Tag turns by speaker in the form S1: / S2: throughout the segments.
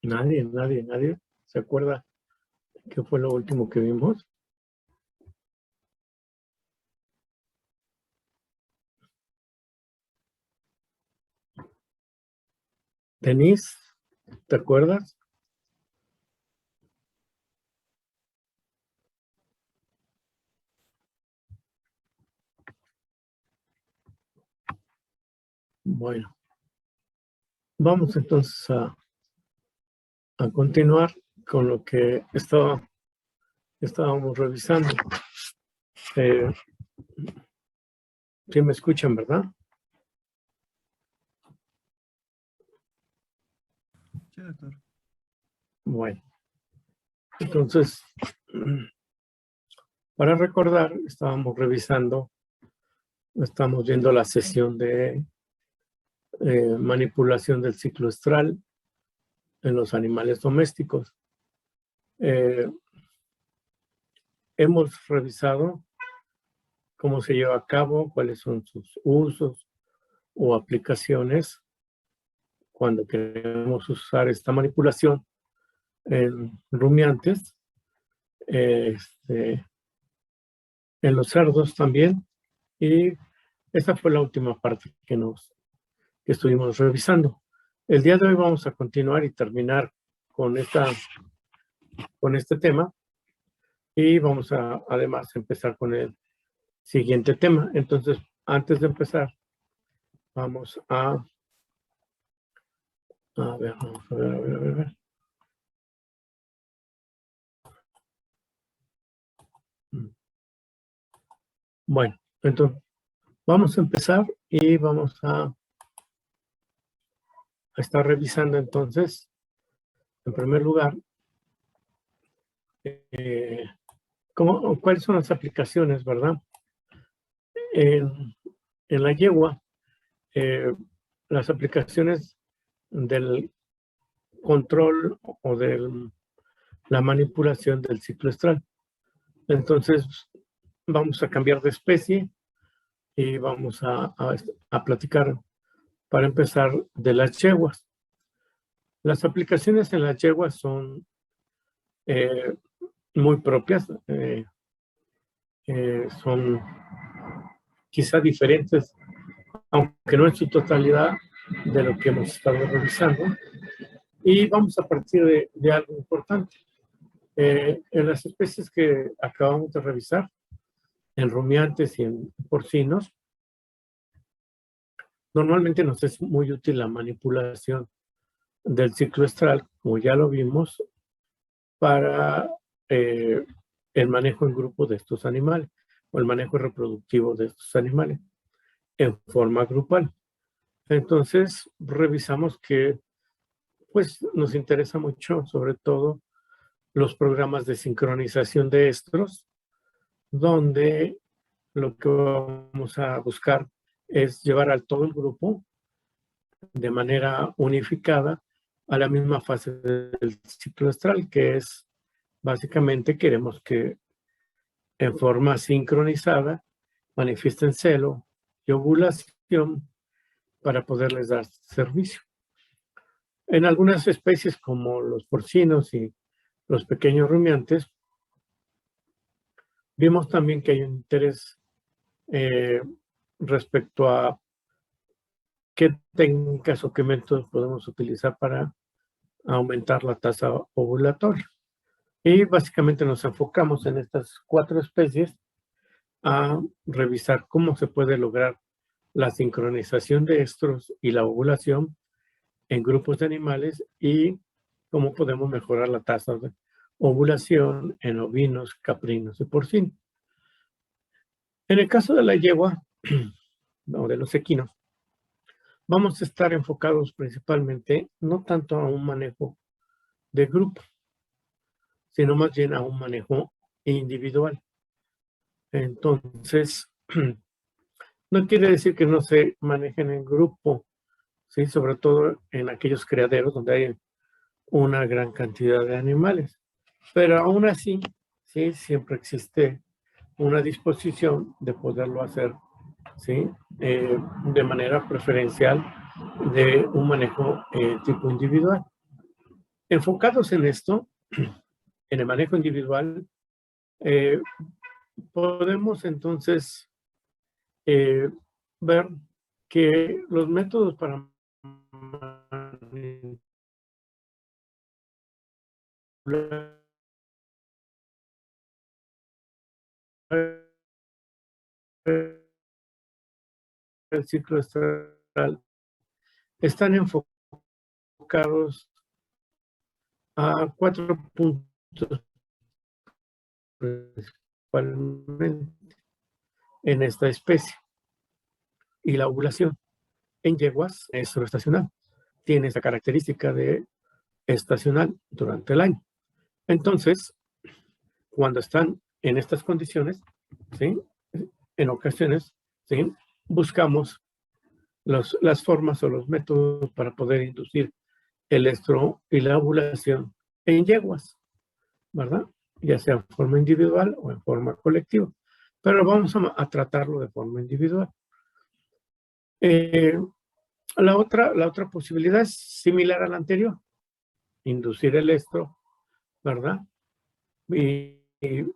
S1: Nadie. ¿Se acuerda qué fue lo último que vimos? Denise, ¿te acuerdas? Bueno, vamos entonces a continuar con lo que estábamos revisando. Sí me escuchan, ¿verdad?
S2: Sí, doctor.
S1: Bueno, entonces, para recordar, estábamos viendo la sesión de manipulación del ciclo estral en los animales domésticos. Hemos revisado cómo se lleva a cabo, cuáles son sus usos o aplicaciones cuando queremos usar esta manipulación en rumiantes, en los cerdos también, y esa fue la última parte que estuvimos revisando. El día de hoy vamos a continuar y terminar con este tema, y vamos a además empezar con el siguiente tema. Entonces, antes de empezar, vamos a ver. Bueno, entonces vamos a empezar y vamos a estar revisando entonces, en primer lugar, cuáles son las aplicaciones, ¿verdad? En la yegua, las aplicaciones del control o de la manipulación del ciclo estral. Entonces, vamos a cambiar de especie y vamos a platicar, para empezar, de las yeguas. Las aplicaciones en las yeguas son muy propias, son quizá diferentes, aunque no en su totalidad, de lo que hemos estado revisando. Y vamos a partir de algo importante. En las especies que acabamos de revisar, en rumiantes y en porcinos, normalmente nos es muy útil la manipulación del ciclo estral, como ya lo vimos, para el manejo en grupo de estos animales, o el manejo reproductivo de estos animales, en forma grupal. Entonces, revisamos que pues nos interesa mucho, sobre todo, los programas de sincronización de estros, donde lo que vamos a buscar es llevar a todo el grupo de manera unificada a la misma fase del ciclo estral, que es básicamente queremos que en forma sincronizada manifiesten celo y ovulación para poderles dar servicio. En algunas especies como los porcinos y los pequeños rumiantes, vimos también que hay un interés respecto a qué técnicas o qué métodos podemos utilizar para aumentar la tasa ovulatoria. Y básicamente nos enfocamos en estas 4 especies a revisar cómo se puede lograr la sincronización de estros y la ovulación en grupos de animales y cómo podemos mejorar la tasa de ovulación en ovinos, caprinos y porcinos. En el caso de la yegua o de los equinos, vamos a estar enfocados principalmente no tanto a un manejo de grupo, sino más bien a un manejo individual. Entonces, no quiere decir que no se manejen en grupo, ¿sí? Sobre todo en aquellos criaderos donde hay una gran cantidad de animales. Pero aún así, sí, siempre existe una disposición de poderlo hacer, ¿sí? De manera preferencial de un manejo tipo individual. Enfocados en esto, en el manejo individual, podemos entonces ver que los métodos para manipular el ciclo estral están enfocados a 4 puntos principalmente en esta especie. Y la ovulación en yeguas es estacional. Tiene esta característica de estacional durante el año. Entonces, cuando están en estas condiciones, ¿sí? En ocasiones, ¿sí? Buscamos las formas o los métodos para poder inducir el estro y la ovulación en yeguas, ¿verdad? Ya sea en forma individual o en forma colectiva. Pero vamos a tratarlo de forma individual. La otra posibilidad es similar a la anterior, inducir el estro, ¿verdad? Y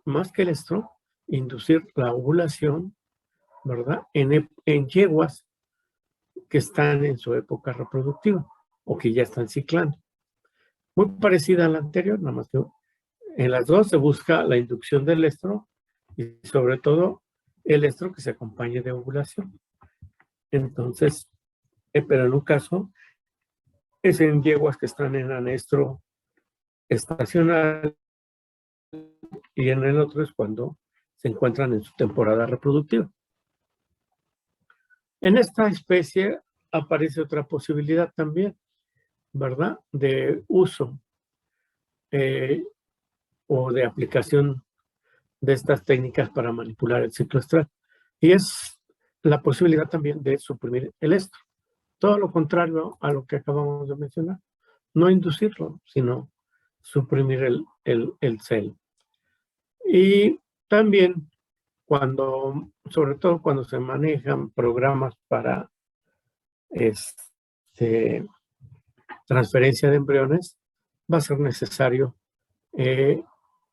S1: más que el estro, inducir la ovulación, ¿verdad? En yeguas que están en su época reproductiva o que ya están ciclando. Muy parecida a la anterior, nada más que en las dos se busca la inducción del estro y sobre todo el estro que se acompañe de ovulación. Entonces, pero en un caso es en yeguas que están en anestro estacional y en el otro es cuando se encuentran en su temporada reproductiva. En esta especie aparece otra posibilidad también, ¿verdad? De uso o de aplicación de estas técnicas para manipular el ciclo estral. Y es la posibilidad también de suprimir el estro. Todo lo contrario a lo que acabamos de mencionar. No inducirlo, sino suprimir el celo. Y también sobre todo cuando se manejan programas para transferencia de embriones, va a ser necesario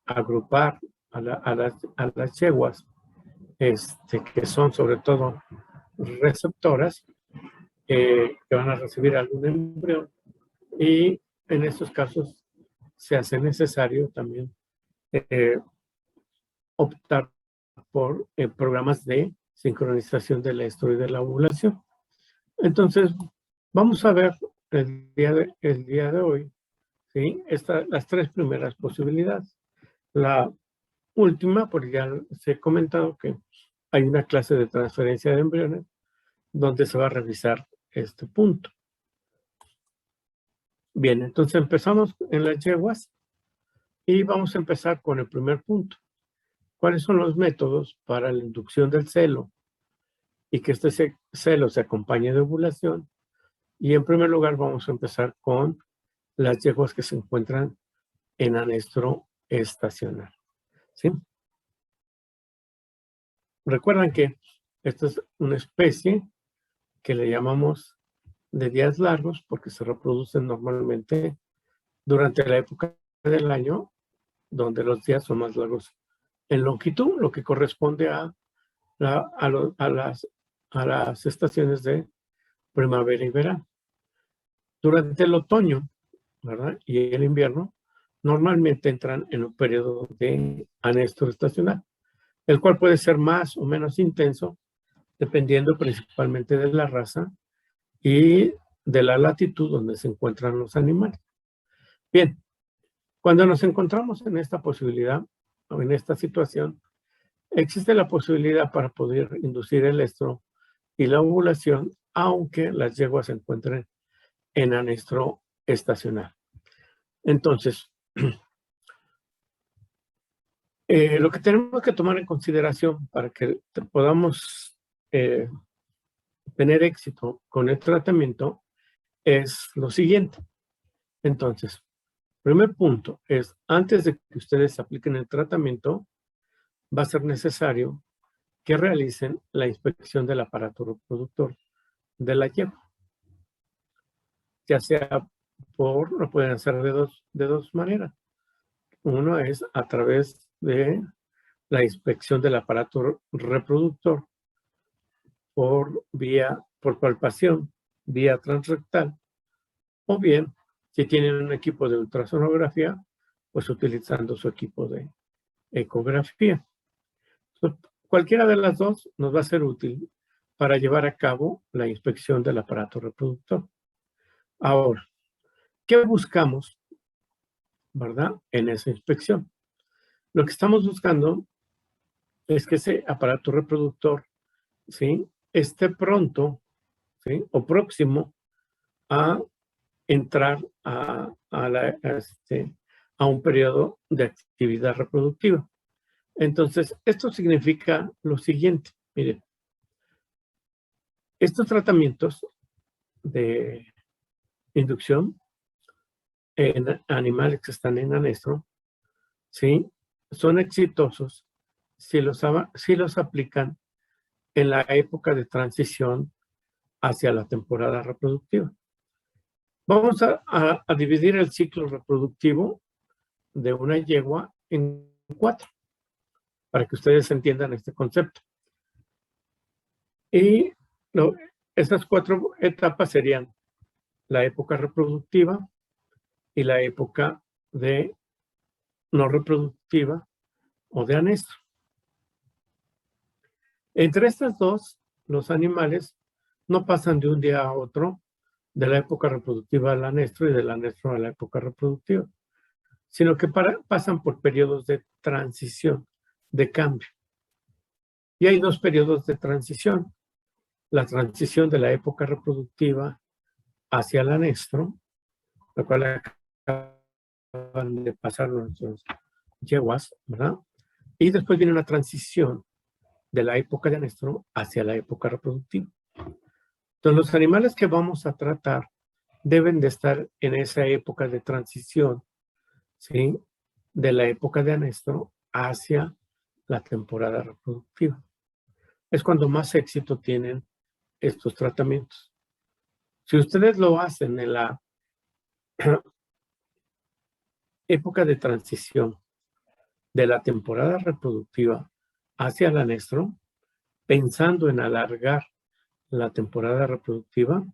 S1: agrupar a las yeguas que son sobre todo receptoras que van a recibir algún embrión y en estos casos se hace necesario también optar por programas de sincronización del estro y de la ovulación. Entonces, vamos a ver el día de hoy, ¿sí? Las tres primeras posibilidades. La última, porque ya se ha comentado que hay una clase de transferencia de embriones donde se va a revisar este punto. Bien, entonces empezamos en las yeguas y vamos a empezar con el primer punto. ¿Cuáles son los métodos para la inducción del celo y que este celo se acompañe de ovulación? Y en primer lugar vamos a empezar con las yeguas que se encuentran en anestro estacional, ¿sí? Recuerdan que esta es una especie que le llamamos de días largos porque se reproducen normalmente durante la época del año donde los días son más largos en longitud, lo que corresponde a las estaciones de primavera y verano. Durante el otoño, ¿verdad? Y el invierno, normalmente entran en un periodo de anestro estacional, el cual puede ser más o menos intenso, dependiendo principalmente de la raza y de la latitud donde se encuentran los animales. Bien, cuando nos encontramos en esta posibilidad o en esta situación, existe la posibilidad para poder inducir el estro y la ovulación, aunque las yeguas se encuentren en anestro estacional. Entonces, lo que tenemos que tomar en consideración para que podamos tener éxito con el tratamiento es lo siguiente. Entonces, primer punto es, antes de que ustedes apliquen el tratamiento, va a ser necesario que realicen la inspección del aparato reproductor de la yegua, ya sea lo pueden hacer de dos maneras. Uno es a través de la inspección del aparato reproductor por palpación, vía transrectal, o bien, si tienen un equipo de ultrasonografía, pues utilizando su equipo de ecografía. Cualquiera de las dos nos va a ser útil para llevar a cabo la inspección del aparato reproductor. Ahora, ¿qué buscamos, verdad, en esa inspección? Lo que estamos buscando es que ese aparato reproductor, ¿sí?, esté pronto, ¿sí?, o próximo a entrar a un periodo de actividad reproductiva. Entonces, esto significa lo siguiente. Miren, estos tratamientos de inducción en animales que están en anestro, ¿sí?, son exitosos si los aplican en la época de transición hacia la temporada reproductiva. Vamos a dividir el ciclo reproductivo de una yegua en 4, para que ustedes entiendan este concepto. Y esas 4 etapas serían la época reproductiva y la época de no reproductiva o de anestro. Entre estas dos, los animales no pasan de un día a otro de la época reproductiva al anestro y del anestro a la época reproductiva, sino que pasan por periodos de transición, de cambio. Y hay 2 periodos de transición. La transición de la época reproductiva hacia el anestro, la cual acaban de pasar nuestros yeguas, ¿verdad? Y después viene una transición de la época de anestro hacia la época reproductiva. Entonces, los animales que vamos a tratar deben de estar en esa época de transición, ¿sí?, de la época de anestro hacia la temporada reproductiva. Es cuando más éxito tienen estos tratamientos. Si ustedes lo hacen en la época de transición de la temporada reproductiva hacia el anestro, pensando en alargar la temporada reproductiva,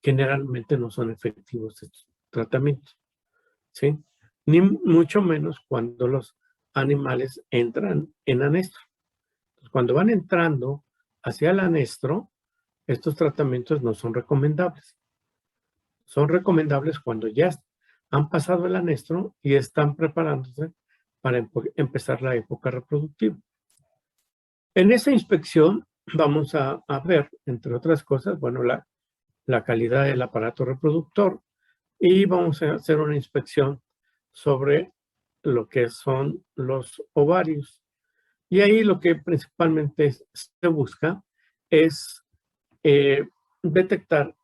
S1: generalmente no son efectivos estos tratamientos, ¿sí? Ni mucho menos cuando los animales entran en anestro. Cuando van entrando hacia el anestro, estos tratamientos no son recomendables. Son recomendables cuando ya han pasado el anestro y están preparándose para empezar la época reproductiva. En esa inspección vamos a ver, entre otras cosas, bueno, la calidad del aparato reproductor, y vamos a hacer una inspección sobre lo que son los ovarios. Y ahí lo que principalmente se busca es detectar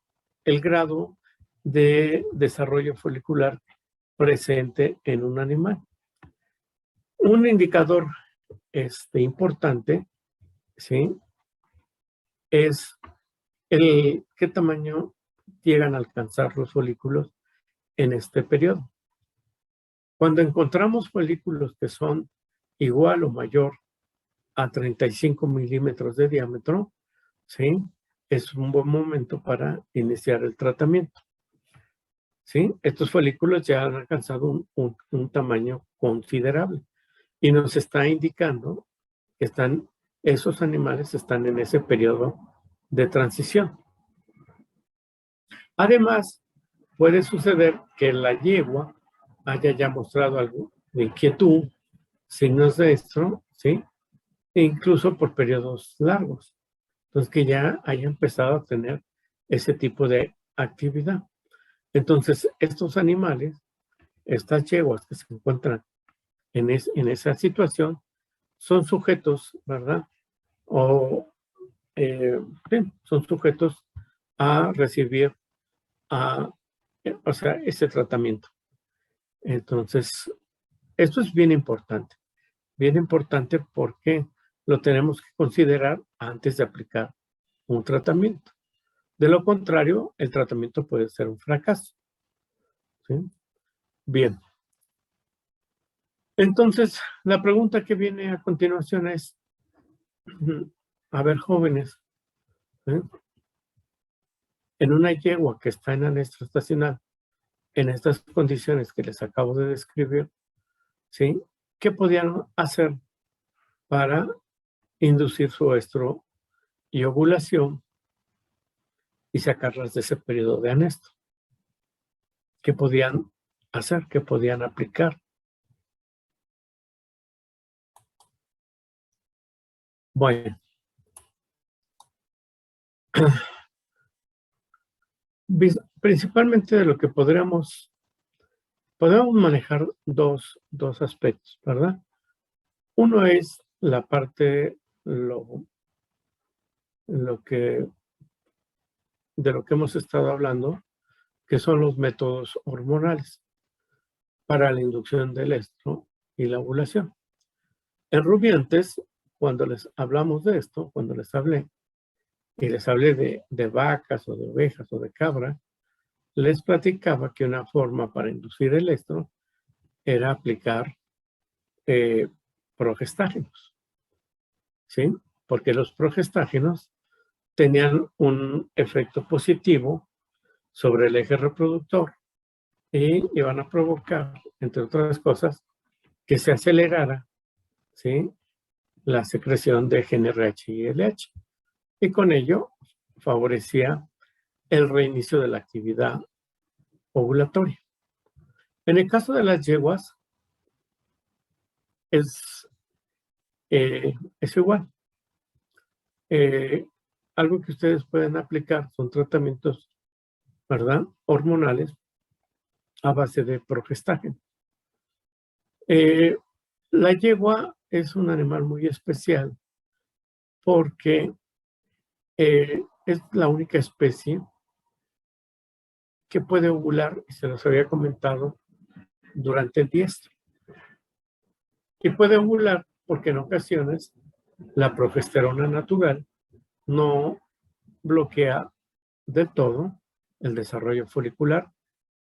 S1: el grado de desarrollo folicular presente en un animal. Un indicador importante, ¿sí?, es qué tamaño llegan a alcanzar los folículos en este periodo. Cuando encontramos folículos que son igual o mayor a 35 milímetros de diámetro, ¿sí?, es un buen momento para iniciar el tratamiento, ¿sí? Estos folículos ya han alcanzado un tamaño considerable y nos está indicando que esos animales están en ese periodo de transición. Además, puede suceder que la yegua haya ya mostrado algo de inquietud, signos de esto, ¿sí?, e incluso por periodos largos. Entonces, que ya haya empezado a tener ese tipo de actividad. Entonces, estos animales, estas yeguas que se encuentran en esa situación, son sujetos, ¿verdad? Sí, son sujetos a recibir ese tratamiento. Entonces, esto es bien importante porque lo tenemos que considerar antes de aplicar un tratamiento. De lo contrario, el tratamiento puede ser un fracaso. ¿sí? Bien. Entonces, la pregunta que viene a continuación es, a ver, jóvenes, ¿sí? En una yegua que está en anexo estacional, en estas condiciones que les acabo de describir, ¿sí? ¿Qué podían hacer para inducir su estro y ovulación y sacarlas de ese periodo de anesto? ¿Qué podían hacer? ¿Qué podían aplicar? Bueno, principalmente de lo que podemos manejar dos aspectos, ¿verdad? Uno es la parte, lo que, de lo que hemos estado hablando, que son los métodos hormonales para la inducción del estro y la ovulación. En rumiantes, cuando les hablamos de esto, cuando les hablé, y les hablé de vacas o de ovejas o de cabra, les platicaba que una forma para inducir el estro era aplicar progestágenos, ¿sí? Porque los progestágenos tenían un efecto positivo sobre el eje reproductor y iban a provocar, entre otras cosas, que se acelerara, ¿sí?, la secreción de GnRH y LH. Y con ello favorecía el reinicio de la actividad ovulatoria. En el caso de las yeguas, es igual. Algo que ustedes pueden aplicar son tratamientos, ¿verdad?, hormonales a base de progestágeno. La yegua es un animal muy especial porque es la única especie que puede ovular, y se los había comentado, durante el diestro. Y puede ovular porque en ocasiones la progesterona natural no bloquea del todo el desarrollo folicular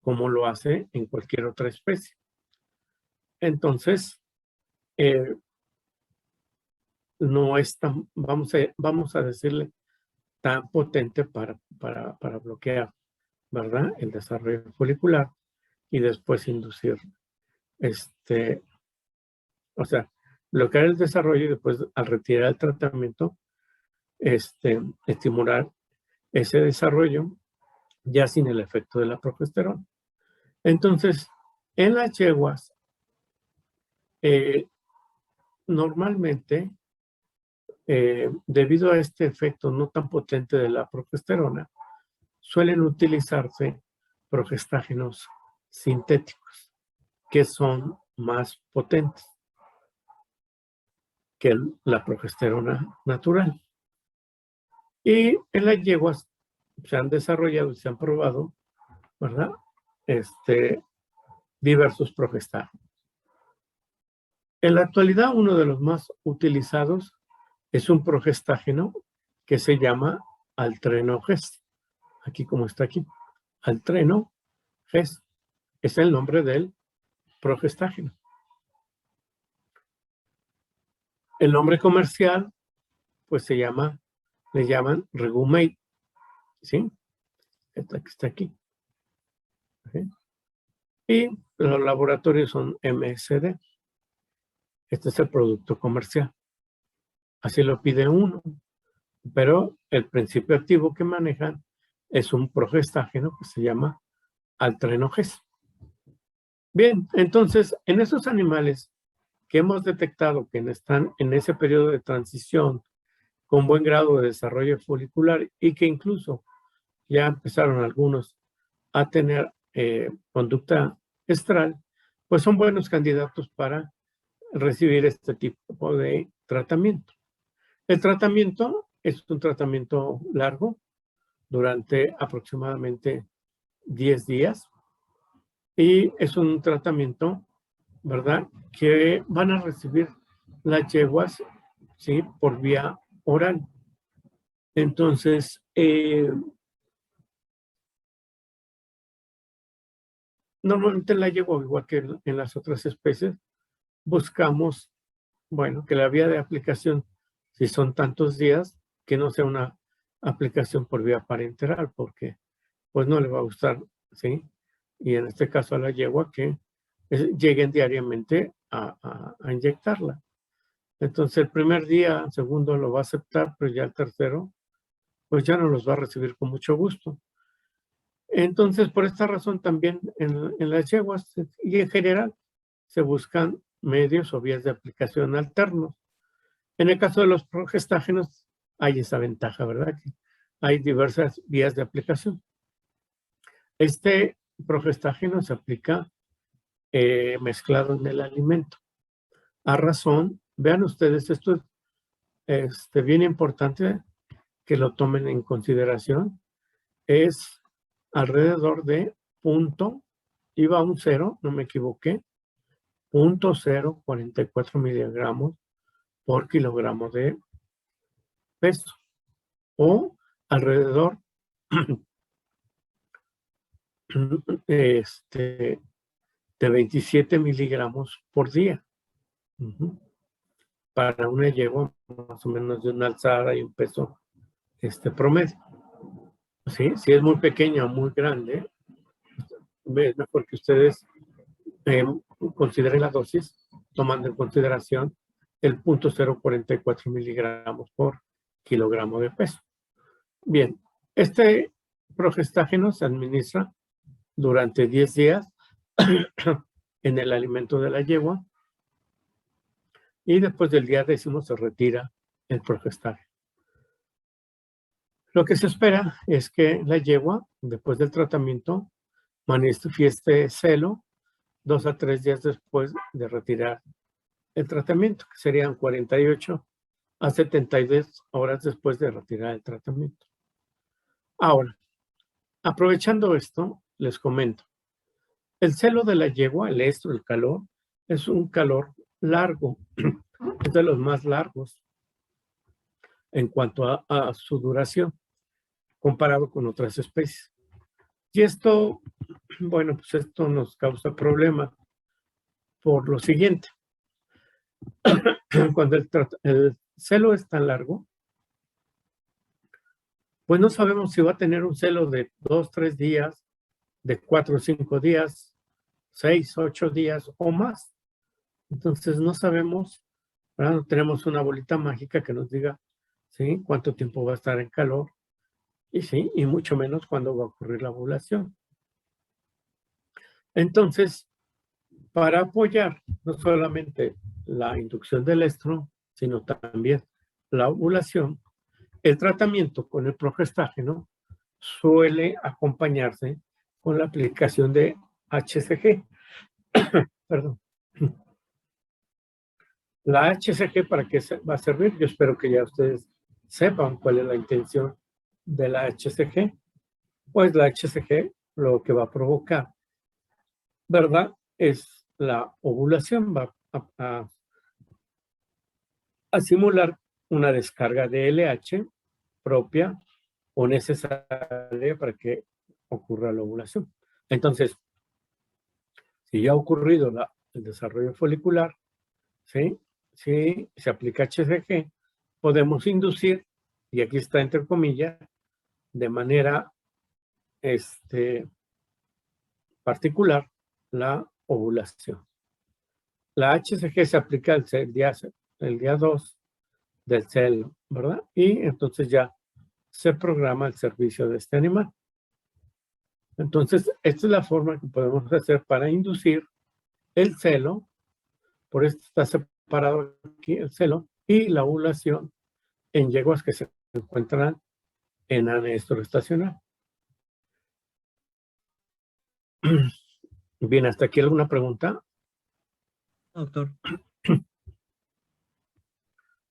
S1: como lo hace en cualquier otra especie. Entonces, no es tan, vamos a decirle, tan potente para bloquear, ¿verdad?, el desarrollo folicular y después inducir, o sea, bloquear el desarrollo y después, al retirar el tratamiento, estimular ese desarrollo ya sin el efecto de la progesterona. Entonces, en las yeguas, normalmente, debido a este efecto no tan potente de la progesterona, suelen utilizarse progestágenos sintéticos, que son más potentes que la progesterona natural. Y en las yeguas se han desarrollado y se han probado, ¿verdad?, diversos progestágenos. En la actualidad, uno de los más utilizados es un progestágeno que se llama Altreno-Ges. Aquí como está aquí, Altreno-Ges es el nombre del progestágeno. El nombre comercial, pues le llaman Regumate, ¿sí? Esta que está aquí. ¿Sí? Y los laboratorios son MSD. Este es el producto comercial. Así lo pide uno. Pero el principio activo que manejan es un progestágeno que se llama Altreno-Ges. Bien, entonces, en esos animales que hemos detectado que están en ese periodo de transición con buen grado de desarrollo folicular y que incluso ya empezaron algunos a tener conducta estral, pues son buenos candidatos para recibir este tipo de tratamiento. El tratamiento es un tratamiento largo, durante aproximadamente 10 días, y es un tratamiento, ¿verdad?, que van a recibir las yeguas, ¿sí?, por vía oral. Entonces, Normalmente en la yegua, igual que en las otras especies, buscamos, bueno, que la vía de aplicación, si son tantos días, que no sea una aplicación por vía parenteral, porque pues no le va a gustar, ¿sí? Y en este caso a la yegua que lleguen diariamente a inyectarla. Entonces el primer día, segundo lo va a aceptar, pero ya el tercero, pues ya no los va a recibir con mucho gusto. Entonces, por esta razón también en las yeguas y en general se buscan medios o vías de aplicación alternos. En el caso de los progestágenos hay esa ventaja, ¿verdad? Que hay diversas vías de aplicación. Este progestágeno se aplica mezclado en el alimento. A razón, vean ustedes, esto es bien importante que lo tomen en consideración, es alrededor de iba a un 0, no me equivoqué, 0.044 miligramos por kilogramo de peso, o alrededor de 27 miligramos por día. Para una yegua más o menos de una alzada y un peso promedio. ¿Sí? Si es muy pequeña o muy grande, es mejor que ustedes consideren la dosis tomando en consideración el 0.044 miligramos por kilogramo de peso. Bien, este progestágeno se administra durante 10 días en el alimento de la yegua y después del día 10º se retira el progestágeno. Lo que se espera es que la yegua, después del tratamiento, manifieste celo 2 a 3 días después de retirar el tratamiento, que serían 48 a 72 horas después de retirar el tratamiento. Ahora, aprovechando esto, les comento. El celo de la yegua, el estro, el calor, es un calor largo, es de los más largos en cuanto a su duración, comparado con otras especies. Y esto, bueno, pues esto nos causa problemas por lo siguiente. Cuando el celo es tan largo, pues no sabemos si va a tener un celo de 2, 3 días, de 4 o 5 días, 6, 8 días o más. Entonces no sabemos, ¿verdad? No tenemos una bolita mágica que nos diga, ¿sí?, cuánto tiempo va a estar en calor y sí, y mucho menos cuándo va a ocurrir la ovulación. Entonces, para apoyar no solamente la inducción del estro, sino también la ovulación, el tratamiento con el progestágeno suele acompañarse con la aplicación de HCG. Perdón. La HCG, ¿para qué va a servir? Yo espero que ya ustedes sepan cuál es la intención de la HCG. Pues la HCG lo que va a provocar, ¿verdad?, es la ovulación. Va a simular una descarga de LH propia o necesaria para que ocurra la ovulación. Entonces, si ya ha ocurrido el desarrollo folicular, ¿sí?, si se aplica HCG, podemos inducir, y aquí está entre comillas, de manera particular, la ovulación. La HCG se aplica el día 2 del celo, ¿verdad? Y entonces ya se programa el servicio de este animal. Entonces, esta es la forma que podemos hacer para inducir el celo. Por esto está separado aquí el celo y la ovulación en yeguas que se encuentran en anestro estacional. Bien, ¿hasta aquí alguna pregunta?
S2: Doctor.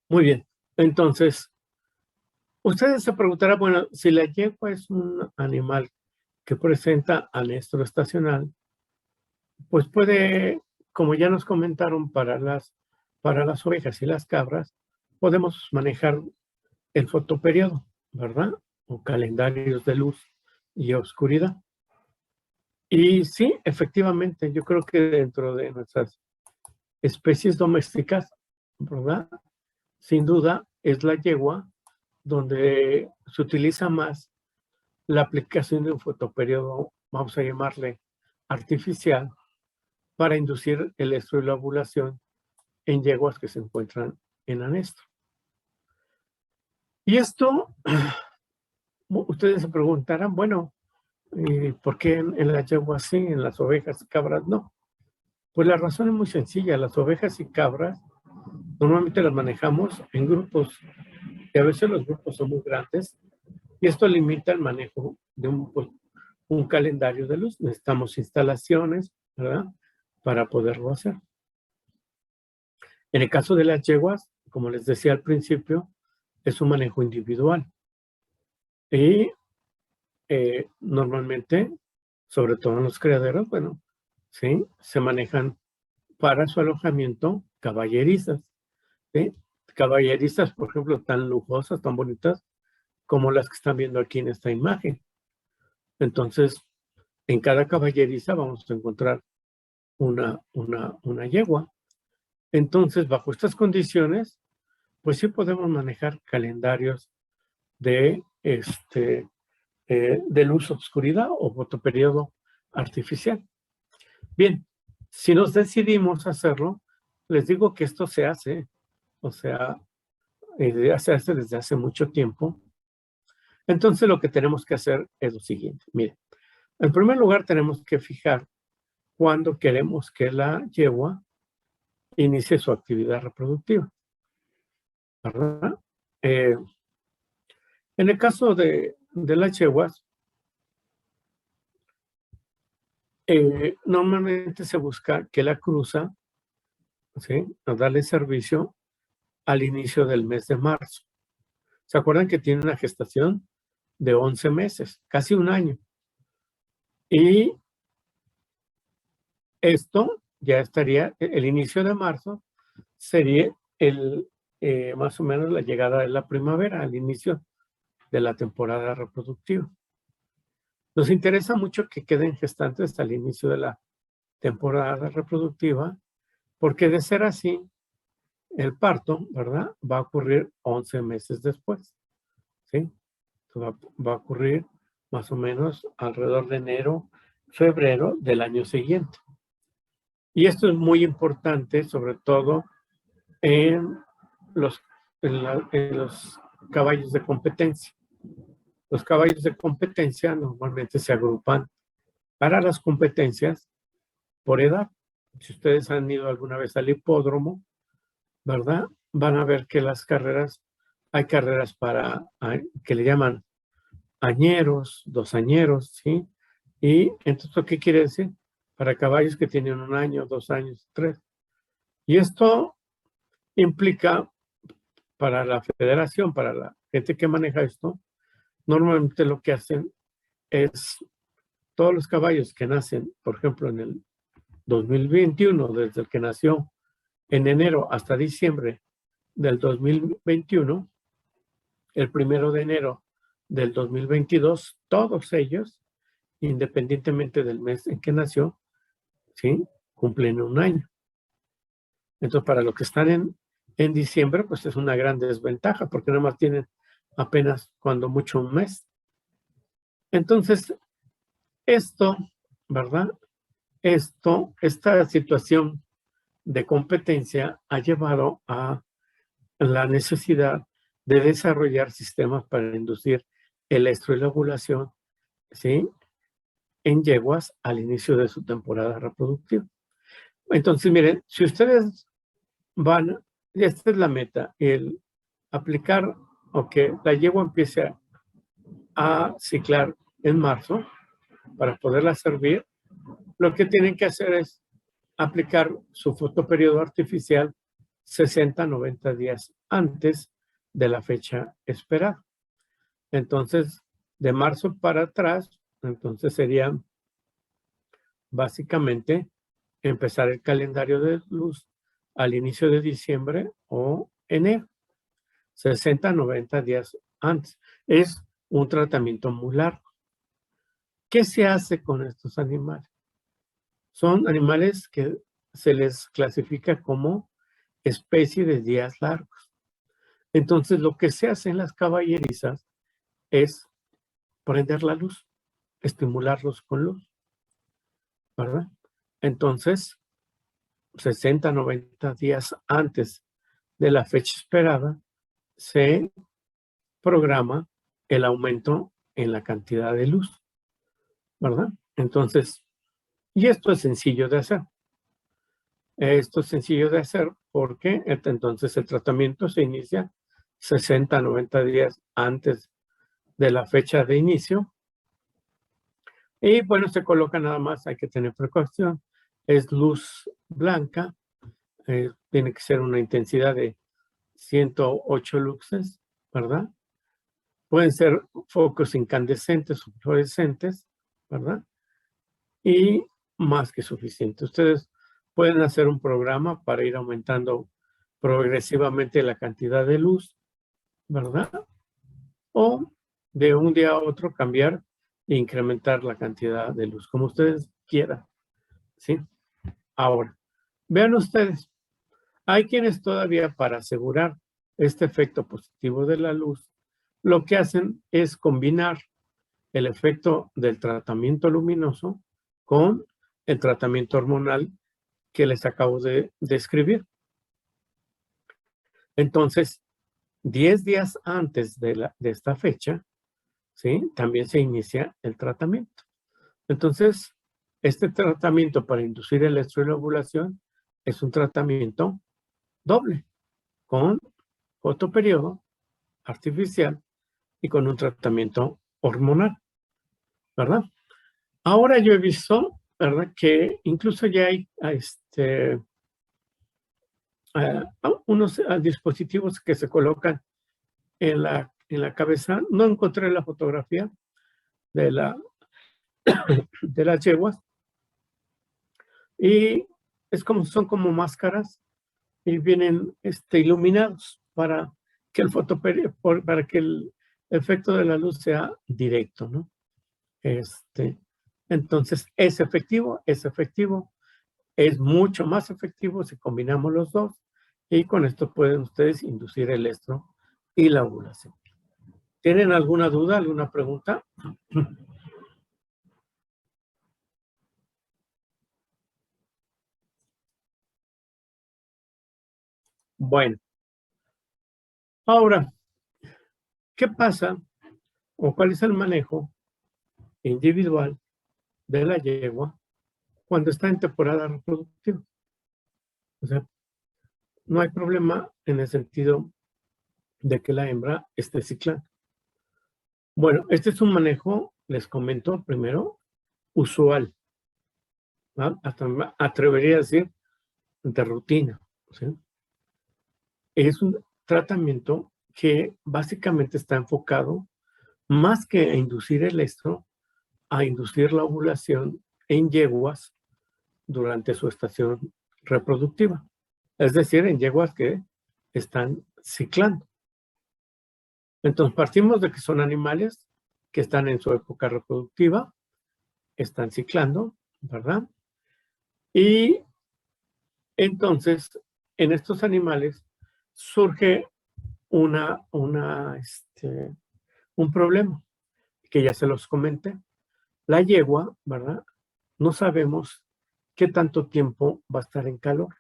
S1: Muy bien. Entonces, ustedes se preguntarán, bueno, si la yegua es un animal que presenta anestro estacional, pues puede, como ya nos comentaron, para las ovejas y las cabras, podemos manejar el fotoperiodo, ¿verdad? O calendarios de luz y oscuridad. Y sí, efectivamente, yo creo que dentro de nuestras especies domésticas, ¿verdad? Sin duda es la yegua donde se utiliza más la aplicación de un fotoperiodo, vamos a llamarle artificial, para inducir el estro y la ovulación en yeguas que se encuentran en anestro. Y esto, ustedes se preguntarán, bueno, ¿por qué en las yeguas sí, en las ovejas y cabras no? Pues la razón es muy sencilla. Las ovejas y cabras normalmente las manejamos en grupos y a veces los grupos son muy grandes y esto limita el manejo de un calendario de luz. Necesitamos instalaciones, ¿verdad? Para poderlo hacer. En el caso de las yeguas, como les decía al principio, es un manejo individual. Y normalmente, sobre todo en los criaderos, bueno, sí, se manejan para su alojamiento caballerizas, ¿sí? Caballerizas, por ejemplo, tan lujosas, tan bonitas, como las que están viendo aquí en esta imagen. Entonces, en cada caballeriza vamos a encontrar una yegua. Entonces, bajo estas condiciones, pues sí podemos manejar calendarios de luz oscuridad o fotoperiodo artificial. Bien, si nos decidimos hacerlo, les digo que esto se hace, o sea, se hace desde hace mucho tiempo. Entonces lo que tenemos que hacer es lo siguiente. Miren, en primer lugar tenemos que fijar cuándo queremos que la yegua inicie su actividad reproductiva, ¿verdad? En el caso de las yeguas, normalmente se busca que la cruza, ¿sí? A darle servicio al inicio del mes de marzo. ¿Se acuerdan que tiene una gestación de 11 meses, casi un año? Y esto ya estaría, el inicio de marzo sería más o menos la llegada de la primavera, al inicio de la temporada reproductiva. Nos interesa mucho que queden gestantes al inicio de la temporada reproductiva, porque de ser así, el parto, ¿verdad? Va a ocurrir 11 meses después, ¿sí? Va a ocurrir más o menos alrededor de enero, febrero del año siguiente. Y esto es muy importante, sobre todo en los caballos de competencia. Los caballos de competencia normalmente se agrupan para las competencias por edad. Si ustedes han ido alguna vez al hipódromo, ¿verdad? Van a ver que las carreras, hay carreras para, que le llaman añeros, 2 añeros, ¿sí? Y entonces, ¿qué quiere decir? Para caballos que tienen 1 año, 2 años, 3. Y esto implica para la federación, para la gente que maneja esto, normalmente lo que hacen es todos los caballos que nacen, por ejemplo, en el 2021, desde el que nació en enero hasta diciembre del 2021, el 1 de enero del 2022, todos ellos, independientemente del mes en que nació, ¿sí? Cumplen 1 año. Entonces, para los que están en diciembre, pues es una gran desventaja, porque nada más tienen apenas, cuando mucho, 1 mes. Entonces, esto, ¿verdad? Esta situación de competencia ha llevado a la necesidad de desarrollar sistemas para inducir el estro y la ovulación, ¿sí? En yeguas al inicio de su temporada reproductiva. Entonces, miren, si ustedes esta es la meta, el aplicar o que la yegua empiece a ciclar en marzo para poderla servir, lo que tienen que hacer es aplicar su fotoperiodo artificial 60, 90 días antes de la fecha esperada. Entonces, de marzo para atrás, entonces sería básicamente empezar el calendario de luz al inicio de diciembre o enero, 60, 90 días antes. Es un tratamiento muy largo. ¿Qué se hace con estos animales? Son animales que se les clasifica como especie de días largos. Entonces, lo que se hace en las caballerizas es prender la luz, estimularlos con luz, ¿verdad? Entonces, 60, 90 días antes de la fecha esperada, se programa el aumento en la cantidad de luz, ¿verdad? Entonces, y esto es sencillo de hacer. Esto es sencillo de hacer porque entonces el tratamiento se inicia 60, 90 días antes de la fecha de inicio. Y bueno, se coloca nada más, hay que tener precaución. Es luz blanca, tiene que ser una intensidad de 108 luxes, ¿verdad? Pueden ser focos incandescentes o fluorescentes, ¿verdad? Y más que suficiente. Ustedes pueden hacer un programa para ir aumentando progresivamente la cantidad de luz, ¿verdad? O de un día a otro cambiar e incrementar la cantidad de luz, como ustedes quieran, ¿sí? Ahora, vean ustedes, hay quienes todavía para asegurar este efecto positivo de la luz, lo que hacen es combinar el efecto del tratamiento luminoso con el tratamiento hormonal que les acabo de describir. Entonces, 10 días antes de esta fecha, ¿sí? También se inicia el tratamiento. Entonces, este tratamiento para inducir el estro y la ovulación es un tratamiento doble, con fotoperiodo artificial y con un tratamiento hormonal, ¿verdad? Ahora yo he visto, ¿verdad? Que incluso ya hay unos dispositivos que se colocan en la cabeza. No encontré la fotografía de las yeguas y son como máscaras y vienen iluminados para que para que el efecto de la luz sea directo, ¿no? Entonces, es efectivo, es mucho más efectivo si combinamos los dos y con esto pueden ustedes inducir el estro y la ovulación. ¿Tienen alguna duda, alguna pregunta? Bueno, ahora, ¿qué pasa o cuál es el manejo individual de la yegua cuando está en temporada reproductiva? O sea, no hay problema en el sentido de que la hembra esté ciclando. Bueno, este es un manejo, les comento primero, usual, ¿va? Hasta me atrevería a decir de rutina, ¿sí? Es un tratamiento que básicamente está enfocado más que a inducir el estro, a inducir la ovulación en yeguas durante su estación reproductiva. Es decir, en yeguas que están ciclando. Entonces, partimos de que son animales que están en su época reproductiva, están ciclando, ¿verdad? Y entonces, en estos animales surge un problema que ya se los comenté. La yegua, ¿verdad? No sabemos qué tanto tiempo va a estar en calor.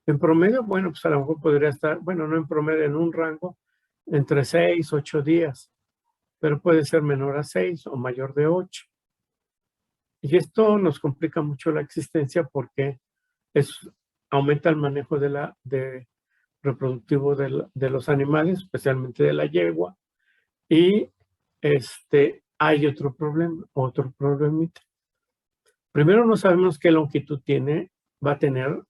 S1: En promedio, bueno, pues a lo mejor podría estar, bueno, no en promedio, en un rango entre 6, 8 días, pero puede ser menor a 6 o mayor de 8. Y esto nos complica mucho la existencia porque aumenta el manejo de reproductivo de los animales, especialmente de la yegua, y hay otro problemita. Primero, no sabemos qué longitud va a tener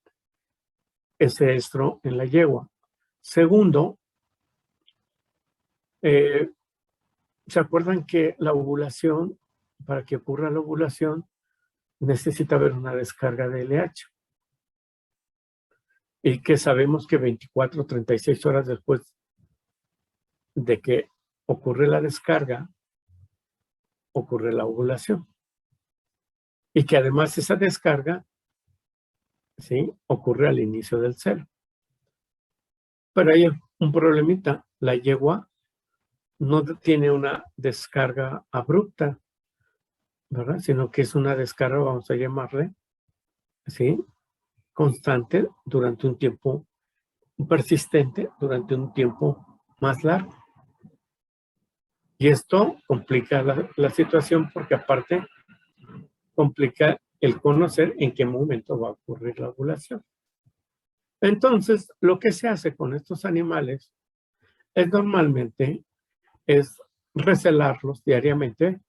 S1: ese estro en la yegua. Segundo, ¿se acuerdan que la ovulación, para que ocurra la ovulación, necesita haber una descarga de LH? Y que sabemos que 24 o 36 horas después de que ocurre la descarga, ocurre la ovulación. Y que además esa descarga, ¿sí?, ocurre al inicio del celo. Pero hay un problemita. La yegua no tiene una descarga abrupta, ¿verdad? Sino que es una descarga, vamos a llamarle, ¿sí?, constante durante un tiempo, persistente durante un tiempo más largo. Y esto complica la situación porque aparte complica el conocer en qué momento va a ocurrir la ovulación. Entonces, lo que se hace con estos animales es normalmente recelarlos diariamente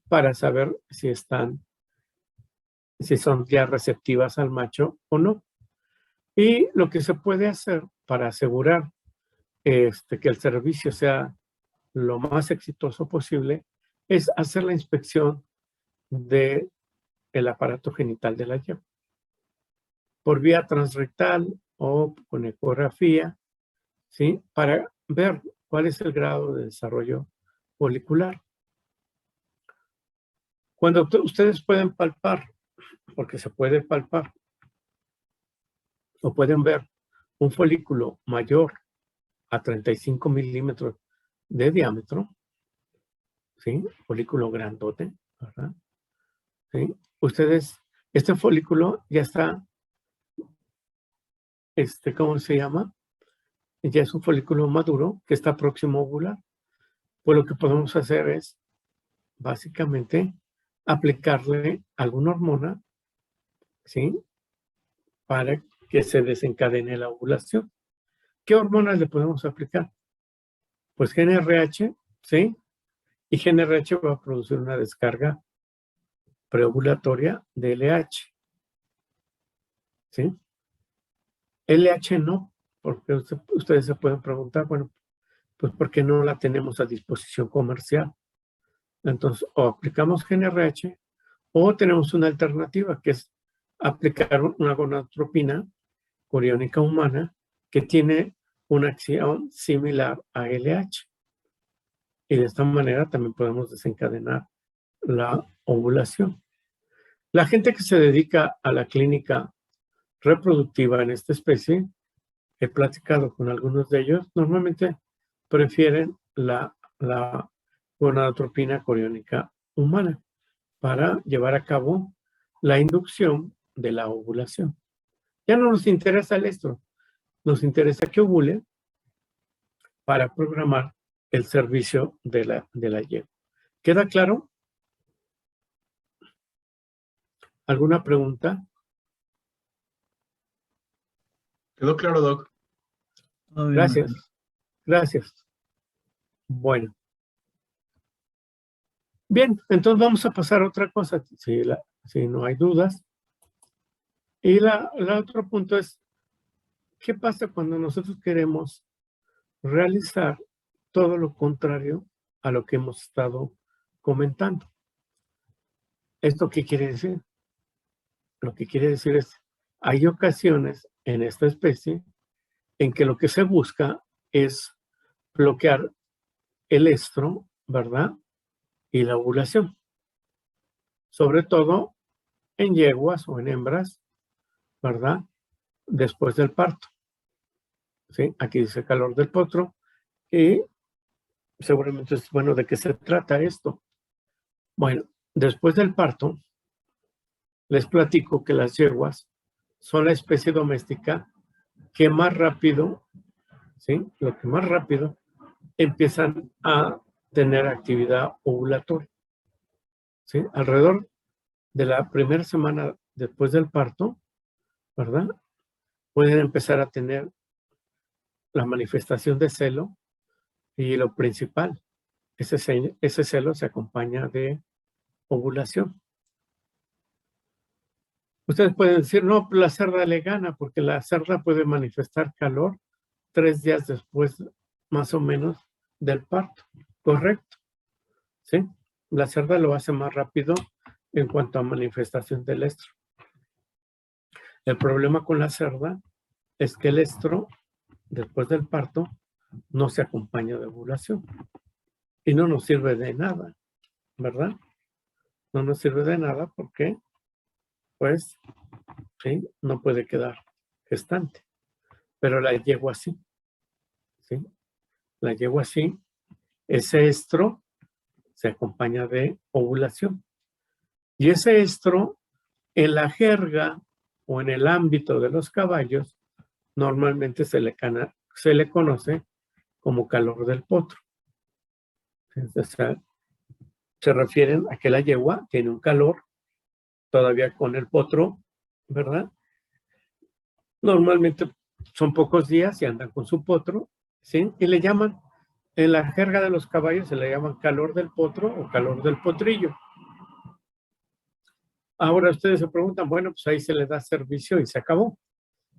S1: para saber si son ya receptivas al macho o no. Y lo que se puede hacer para asegurar que el servicio sea lo más exitoso posible es hacer la inspección del aparato genital de la yegua por vía transrectal o con ecografía, ¿sí?, para ver cuál es el grado de desarrollo folicular. Cuando ustedes pueden palpar, porque se puede palpar, o pueden ver un folículo mayor a 35 milímetros de diámetro, ¿sí?, folículo grandote, ¿verdad? ¿Sí? Este folículo ya está, ¿cómo se llama? Ya es un folículo maduro que está próximo a ovular. Pues lo que podemos hacer es, básicamente, aplicarle alguna hormona, ¿sí?, para que se desencadene la ovulación. ¿Qué hormonas le podemos aplicar? Pues GnRH, ¿sí? Y GnRH va a producir una descarga preovulatoria de LH, ¿sí? LH no, porque ustedes se pueden preguntar, bueno, pues ¿por qué no la tenemos a disposición comercial? Entonces, o aplicamos GnRH o tenemos una alternativa que es aplicar una gonadotropina coriónica humana que tiene una acción similar a LH. Y de esta manera también podemos desencadenar la ovulación. La gente que se dedica a la clínica reproductiva en esta especie, he platicado con algunos de ellos, normalmente prefieren la gonadotropina coriónica humana para llevar a cabo la inducción de la ovulación. Ya no nos interesa el estro, nos interesa que ovule para programar el servicio de la yegua. ¿Queda claro? ¿Alguna pregunta?
S3: Quedó claro, Doc.
S1: Gracias. Gracias. Bueno. Bien, entonces vamos a pasar a otra cosa, si no hay dudas. Y el otro punto es, ¿qué pasa cuando nosotros queremos realizar todo lo contrario a lo que hemos estado comentando? ¿Esto qué quiere decir? Lo que quiere decir es, hay ocasiones en esta especie en que lo que se busca es bloquear el estro, ¿verdad?, y la ovulación. Sobre todo en yeguas o en hembras, ¿verdad?, después del parto. ¿Sí? Aquí dice calor del potro. Y seguramente es, bueno, ¿de qué se trata esto? Bueno, después del parto, les platico que las yeguas son la especie doméstica que más rápido, ¿sí?, lo que más rápido empiezan a tener actividad ovulatoria, ¿sí? Alrededor de la primera semana después del parto, ¿verdad?, pueden empezar a tener la manifestación de celo y lo principal, ese celo se acompaña de ovulación. Ustedes pueden decir, no, la cerda le gana porque la cerda puede manifestar calor 3 días después, más o menos, del parto. Correcto. ¿Sí? La cerda lo hace más rápido en cuanto a manifestación del estro. El problema con la cerda es que el estro, después del parto, no se acompaña de ovulación y no nos sirve de nada, ¿verdad? No nos sirve de nada porque, pues, ¿sí? No puede quedar gestante. Pero la yegua sí, ¿sí? La yegua sí. Ese estro se acompaña de ovulación. Y ese estro, en la jerga o en el ámbito de los caballos, normalmente se le conoce como calor del potro. O sea, se refieren a que la yegua tiene un calor todavía con el potro, ¿verdad? Normalmente son pocos días y andan con su potro, ¿sí? Y le llaman, en la jerga de los caballos se le llaman calor del potro o calor del potrillo. Ahora ustedes se preguntan, bueno, pues ahí se le da servicio y se acabó.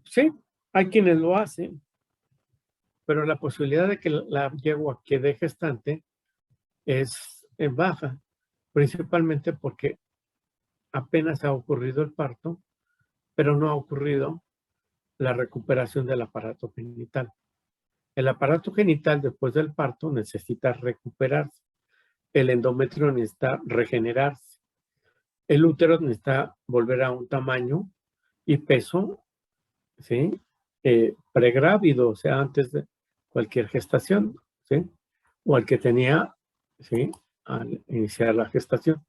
S1: Sí, hay quienes lo hacen, pero la posibilidad de que la yegua quede gestante es baja, principalmente porque apenas ha ocurrido el parto, pero no ha ocurrido la recuperación del aparato genital. El aparato genital después del parto necesita recuperarse. El endometrio necesita regenerarse. El útero necesita volver a un tamaño y peso, ¿sí? Pregrávido, o sea, antes de cualquier gestación, ¿sí? O al que tenía, ¿sí? Al iniciar la gestación.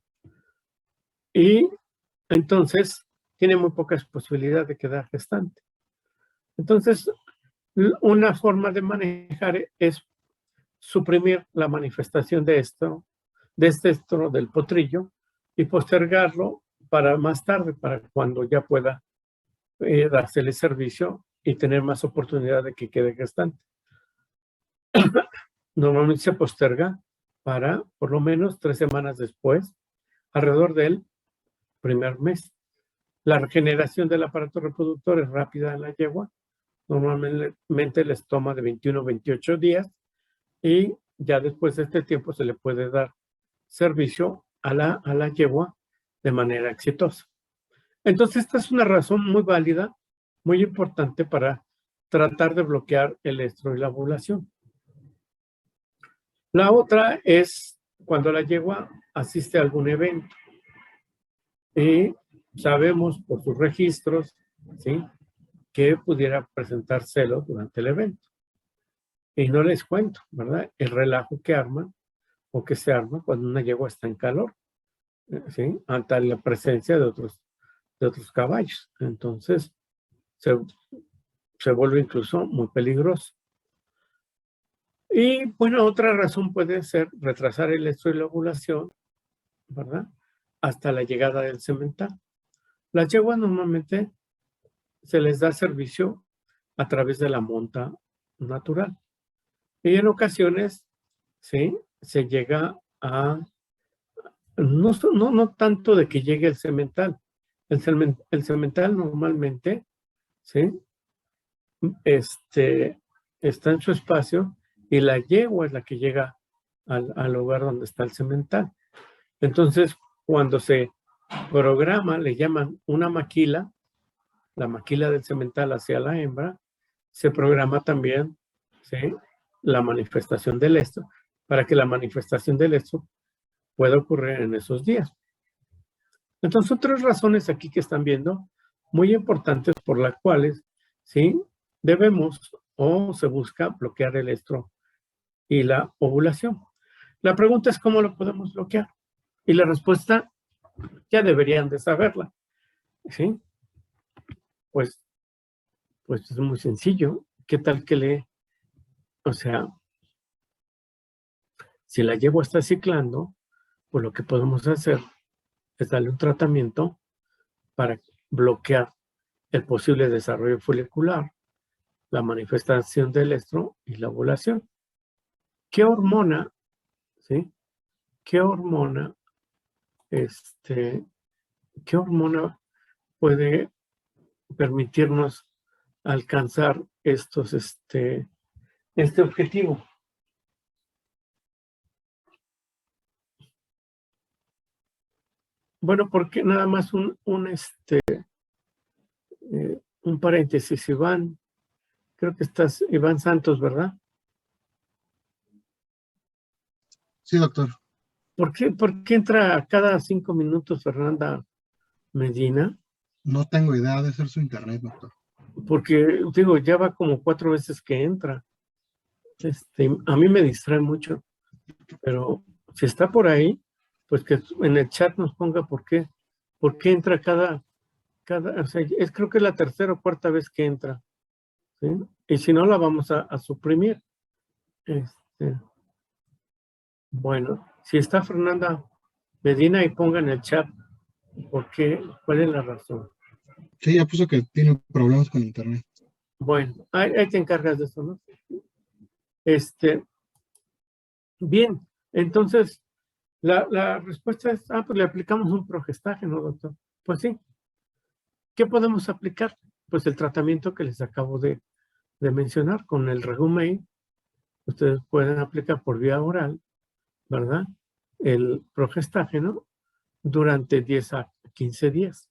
S1: Y entonces tiene muy pocas posibilidades de quedar gestante. Entonces, una forma de manejar es suprimir la manifestación de este estro del potrillo y postergarlo para más tarde, para cuando ya pueda dársele servicio y tener más oportunidad de que quede gestante. Normalmente se posterga para por lo menos 3 semanas después, alrededor del primer mes. La regeneración del aparato reproductor es rápida en la yegua. Normalmente les toma de 21 a 28 días y ya después de este tiempo se le puede dar servicio a la yegua de manera exitosa. Entonces, esta es una razón muy válida, muy importante para tratar de bloquear el estro y la ovulación. La otra es cuando la yegua asiste a algún evento y sabemos por sus registros, ¿sí?, que pudiera presentar celos durante el evento. Y no les cuento, ¿verdad?, el relajo que arman o que se arma cuando una yegua está en calor, ¿sí?, ante la presencia de otros caballos. Entonces, se vuelve incluso muy peligroso. Y bueno, otra razón puede ser retrasar el estro y la ovulación, ¿verdad?, hasta la llegada del semental. Las yeguas normalmente se les da servicio a través de la monta natural. Y en ocasiones, ¿sí?, se llega a, no tanto de que llegue el semental. El semental normalmente, ¿sí?, está en su espacio y la yegua es la que llega al lugar donde está el semental. Entonces, cuando se programa, le llaman una maquila, la maquila del semental hacia la hembra, se programa también, ¿sí?, la manifestación del estro, para que la manifestación del estro pueda ocurrir en esos días. Entonces, son 3 razones aquí que están viendo, muy importantes por las cuales, ¿sí?, debemos o se busca bloquear el estro y la ovulación. La pregunta es cómo lo podemos bloquear. Y la respuesta ya deberían de saberla, ¿sí? Pues es muy sencillo. ¿Qué tal que o sea, si la yegua está ciclando, pues lo que podemos hacer es darle un tratamiento para bloquear el posible desarrollo folicular, la manifestación del estro y la ovulación. ¿Qué hormona, sí? ¿Qué hormona, qué hormona puede permitirnos alcanzar este objetivo? Bueno, porque nada más un paréntesis, Iván, creo que estás, Iván Santos, ¿verdad?
S3: Sí, doctor.
S1: ¿Por qué entra cada 5 minutos Fernanda Medina?
S4: No tengo idea de ser su internet, doctor.
S1: Porque, digo, ya va como 4 veces que entra. A mí me distrae mucho, pero si está por ahí, pues que en el chat nos ponga por qué entra o sea, creo que es la tercera o cuarta vez que entra, ¿sí? Y si no, la vamos a suprimir. Bueno, si está Fernanda Medina, y ponga en el chat cuál es la razón.
S4: Sí, ya puso que tiene problemas con internet.
S1: Bueno, ahí te encargas de eso, ¿no? Bien, entonces, la respuesta es, pues le aplicamos un progestaje, ¿no, doctor? Pues sí. ¿Qué podemos aplicar? Pues el tratamiento que les acabo de mencionar con el Rejumain. Ustedes pueden aplicar por vía oral, ¿verdad? El progestágeno durante 10 a 15 días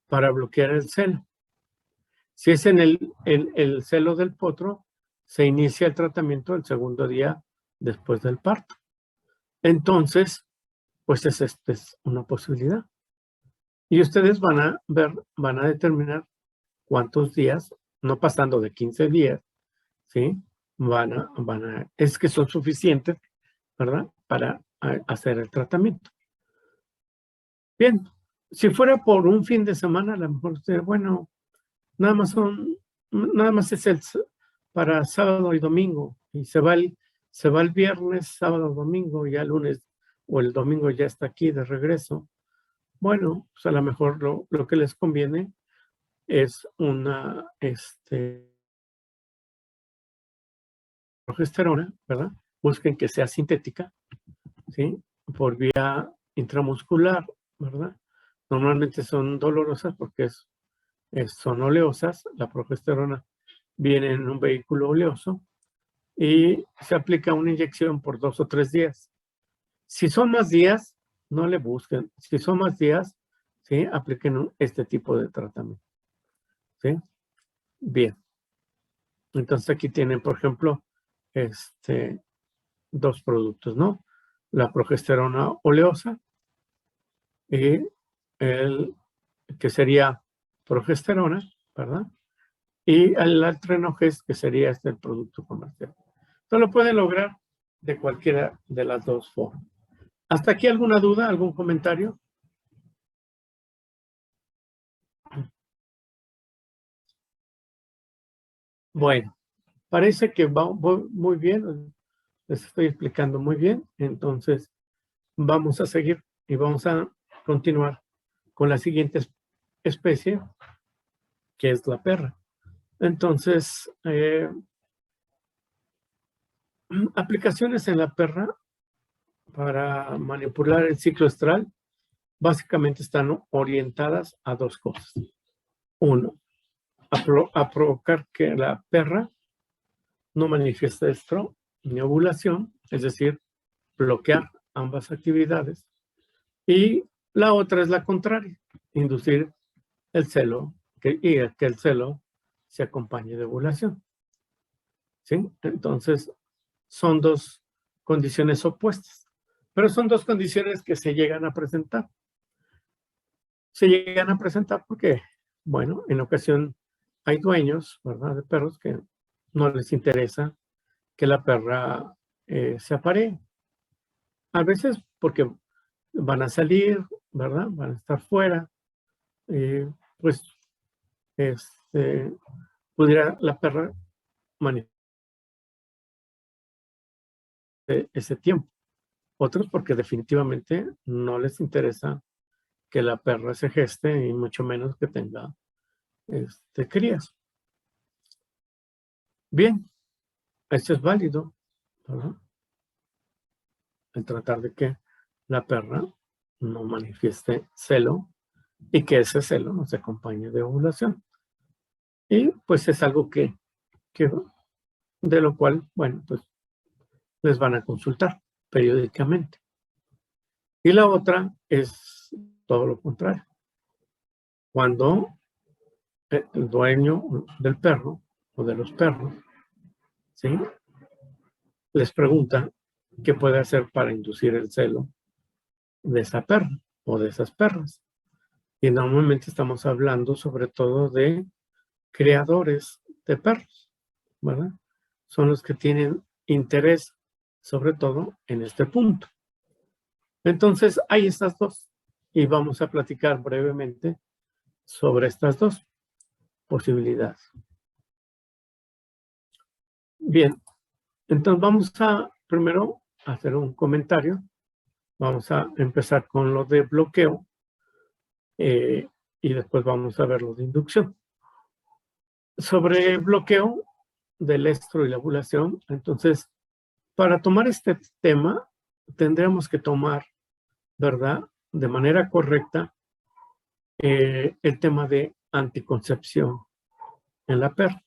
S1: para bloquear el celo. Si es en el celo del potro, se inicia el tratamiento el segundo día después del parto. Entonces, pues es una posibilidad. Y ustedes van a determinar cuántos días, no pasando de 15 días, ¿sí? Es que son suficientes, ¿verdad? Para hacer el tratamiento. Bien, si fuera por un fin de semana, a lo mejor usted, bueno, nada más es para sábado y domingo, y se va el viernes, sábado, domingo, y ya el lunes o el domingo ya está aquí de regreso. Bueno, pues a lo mejor lo que les conviene es una progesterona, ¿verdad? Busquen que sea sintética, ¿sí? Por vía intramuscular, ¿verdad? Normalmente son dolorosas porque son oleosas. La progesterona viene en un vehículo oleoso y se aplica una inyección por 2 o 3 días. Si son más días, no le busquen. Si son más días, ¿sí? Apliquen este tipo de tratamiento, ¿sí? Bien. Entonces aquí tienen, por ejemplo, 2 productos, ¿no? La progesterona oleosa y que sería progesterona, ¿verdad? Y el Altrenogest, que sería el producto comercial. Esto lo pueden lograr de cualquiera de las 2 formas. ¿Hasta aquí alguna duda, algún comentario? Bueno, parece que va muy bien, les estoy explicando muy bien, entonces vamos a seguir y vamos a continuar con la siguiente especie, que es la perra. Entonces, aplicaciones en la perra para manipular el ciclo estral básicamente están orientadas a 2 cosas. Uno, a provocar que la perra no manifieste estro ni ovulación, es decir, bloquear ambas actividades. Y la otra es la contraria, inducir el celo y que el celo se acompañe de ovulación. ¿Sí? Entonces, son 2 condiciones opuestas, pero son 2 condiciones que se llegan a presentar. Se llegan a presentar porque, bueno, en ocasión hay dueños, ¿verdad?, de perros que no les interesa que la perra se aparee. A veces porque van a salir, ¿verdad? Van a estar fuera. Pues pudiera la perra manifestar ese tiempo. Otros porque definitivamente no les interesa que la perra se geste y mucho menos que tenga crías. Bien, esto es válido, ¿verdad? El tratar de que la perra no manifieste celo y que ese celo no se acompañe de ovulación. Y pues es algo que de lo cual, bueno, pues les van a consultar periódicamente. Y la otra es todo lo contrario. Cuando el dueño del perro o de los perros, ¿sí?, les pregunta ¿qué puede hacer para inducir el celo de esa perra o de esas perras? Y normalmente estamos hablando sobre todo de criadores de perros, ¿verdad? Son los que tienen interés sobre todo en este punto. Entonces, hay estas dos y vamos a platicar brevemente sobre estas dos posibilidades. Bien, entonces vamos a primero hacer un comentario. Vamos a empezar con lo de bloqueo y después vamos a ver lo de inducción. Sobre bloqueo del estro y la ovulación, entonces, para tomar este tema, tendremos que tomar, ¿verdad?, de manera correcta, el tema de anticoncepción en la perra.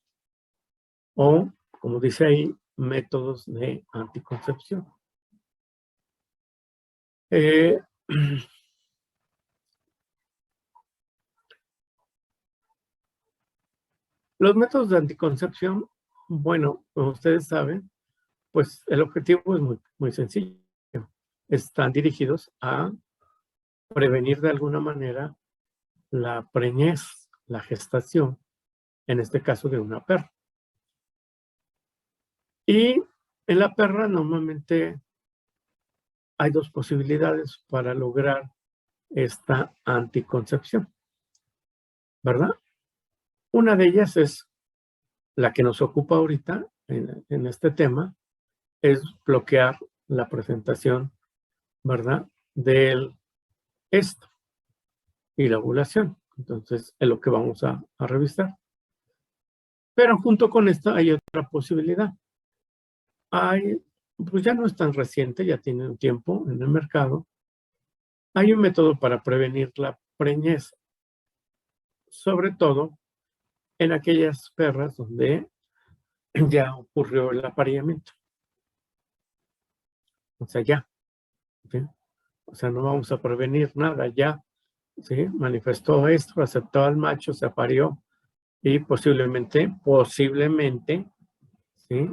S1: O, como dice ahí, métodos de anticoncepción. Los métodos de anticoncepción, bueno, como ustedes saben, pues el objetivo es muy sencillo. Están dirigidos a prevenir de alguna manera la preñez, la gestación, en este caso de una perra. Y en la perra normalmente hay dos posibilidades para lograr esta anticoncepción, ¿verdad? Una de ellas es la que nos ocupa ahorita en este tema, es bloquear la presentación, ¿verdad?, del estro y la ovulación. Entonces, es lo que vamos a revisar. Pero junto con esto hay otra posibilidad. Pues ya no es tan reciente, ya tiene un tiempo en el mercado. Hay un método para prevenir la preñez, sobre todo en aquellas perras donde ya ocurrió el apareamiento. O sea, ya. ¿Sí? O sea, no vamos a prevenir nada, ya. ¿Sí? Manifestó esto, aceptó al macho, se apareó y posiblemente, ¿sí?,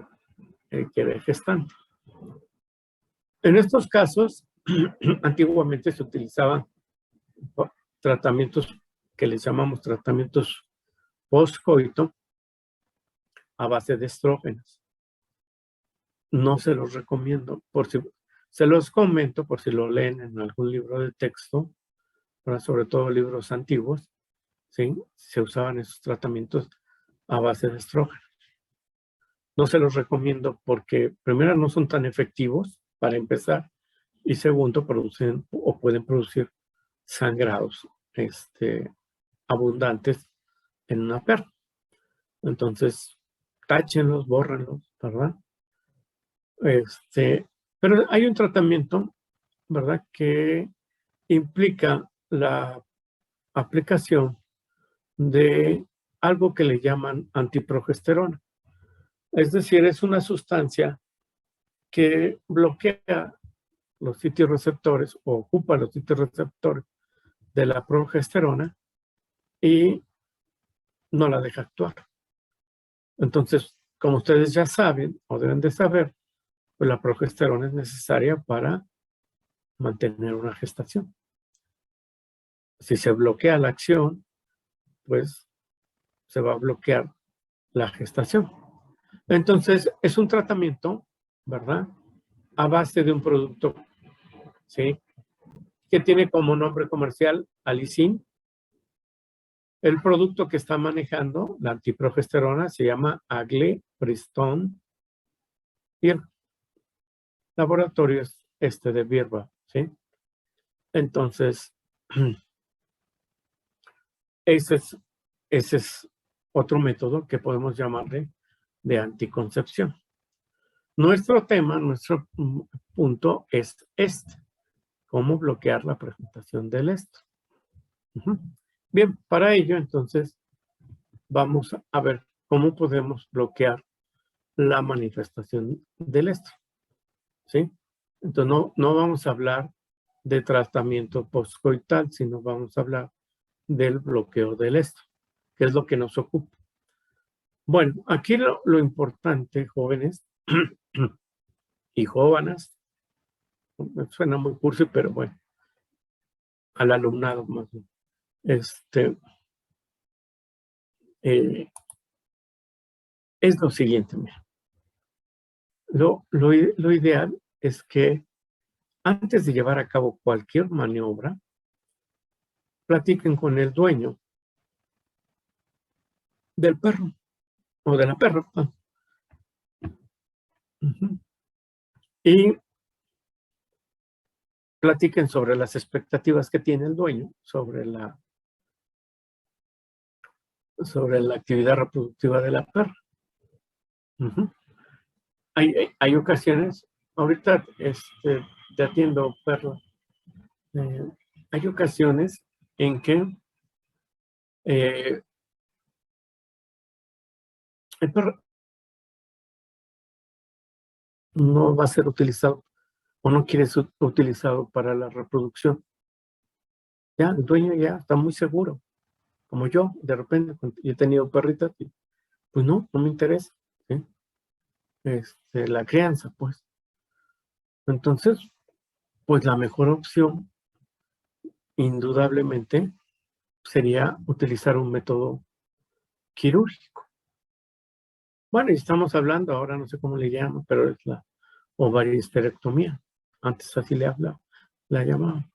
S1: quede gestante. En estos casos, antiguamente se utilizaban tratamientos que les llamamos tratamientos postcoito a base de estrógenos. No se los recomiendo, se los comento por si lo leen en algún libro de texto, pero sobre todo libros antiguos, ¿sí?, se usaban esos tratamientos a base de estrógenos. No se los recomiendo porque, primero, no son tan efectivos para empezar, y segundo, producen o pueden producir sangrados abundantes en una perra. Entonces, táchenlos, bórrenlos, ¿verdad? Pero hay un tratamiento, ¿verdad?, que implica la aplicación de algo que le llaman antiprogesterona. Es decir, es una sustancia que bloquea los sitios receptores o ocupa los sitios receptores de la progesterona y no la deja actuar. Entonces, como ustedes ya saben o deben de saber, pues la progesterona es necesaria para mantener una gestación. Si se bloquea la acción, pues se va a bloquear la gestación. Entonces, es un tratamiento, ¿verdad?, a base de un producto, ¿sí?, que tiene como nombre comercial Alicin. El producto que está manejando la antiprogesterona se llama Agle-Pristone y el laboratorio es de Birba, ¿sí? Entonces, ese es otro método que podemos llamarle de anticoncepción. Nuestro tema, nuestro punto es cómo bloquear la presentación del estro. Bien, para ello, entonces, vamos a ver cómo podemos bloquear la manifestación del estro, ¿sí? Entonces, no vamos a hablar de tratamiento postcoital, sino vamos a hablar del bloqueo del estro, que es lo que nos ocupa. Bueno, aquí lo importante, jóvenes y jóvenes, Suena muy cursi, pero bueno, al alumnado más bien. Es lo siguiente, mira. Lo ideal es que antes de llevar a cabo cualquier maniobra, platiquen con el dueño del perro o de la perra. Ujú. Y platiquen sobre las expectativas que tiene el dueño sobre la actividad reproductiva de la perra. Ujú. Hay ocasiones, ahorita te atiendo perro, hay ocasiones en que el perro no va a ser utilizado o no quiere ser utilizado para la reproducción. Ya, el dueño ya está muy seguro, como yo, de repente, yo he tenido perritas y pues no me interesa, ¿sí? La crianza, pues. Entonces, pues la mejor opción, indudablemente, sería utilizar un método quirúrgico. Bueno, y estamos hablando, ahora no sé cómo le llaman, pero es la ovariesterectomía. Antes así la llamaban.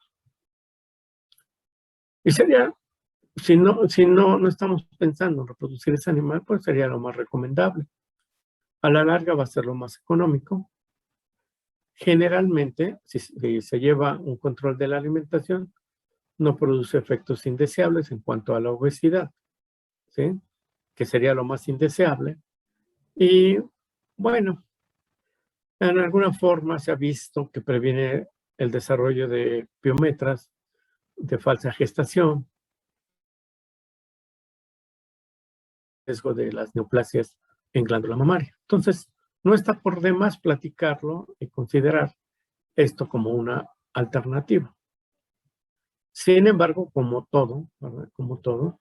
S1: Y sería, si no estamos pensando en reproducir ese animal, pues sería lo más recomendable. A la larga va a ser lo más económico. Generalmente, si se lleva un control de la alimentación, no produce efectos indeseables en cuanto a la obesidad, ¿sí? Que sería lo más indeseable. Y bueno, en alguna forma se ha visto que previene el desarrollo de piometras, de falsa gestación, riesgo de las neoplasias en glándula mamaria. Entonces, no está por demás platicarlo y considerar esto como una alternativa. Sin embargo, como todo, ¿verdad? Como todo,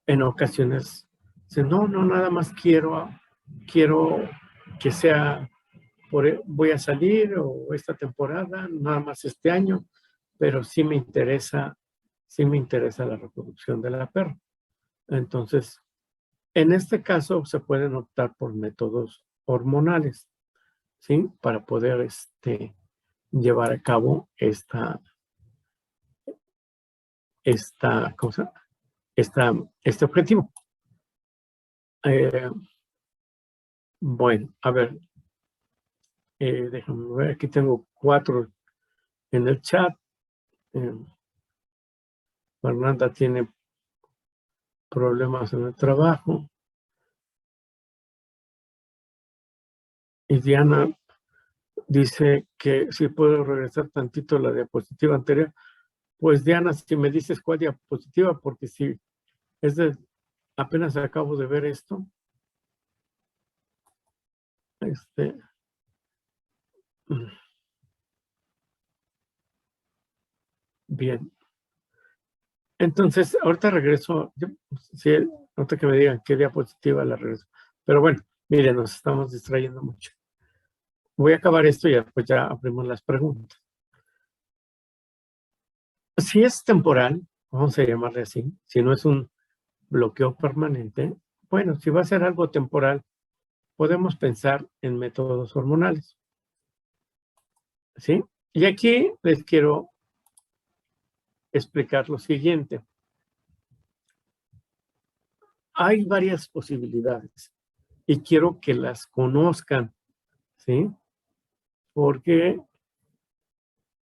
S1: en ocasiones dice, no, nada más quiero que sea, voy a salir o esta temporada, nada más este año, pero sí me interesa la reproducción de la perra. Entonces, en este caso se pueden optar por métodos hormonales, ¿sí? Para poder llevar a cabo ¿cómo se llama? Este objetivo. Bueno, a ver, déjame ver, aquí tengo 4 en el chat. Fernanda tiene problemas en el trabajo. Y Diana dice que si puedo regresar tantito a la diapositiva anterior. Pues Diana, si me dices cuál diapositiva, porque si apenas acabo de ver esto. Bien. Entonces, ahorita regreso. Ahorita que me digan qué diapositiva la regreso. Pero bueno, miren, nos estamos distrayendo mucho. Voy a acabar esto y después ya abrimos las preguntas. Si es temporal, vamos a llamarle así, si no es un bloqueo permanente, bueno, si va a ser algo temporal, podemos pensar en métodos hormonales. ¿Sí? Y aquí les quiero explicar lo siguiente. Hay varias posibilidades y quiero que las conozcan, ¿sí? Porque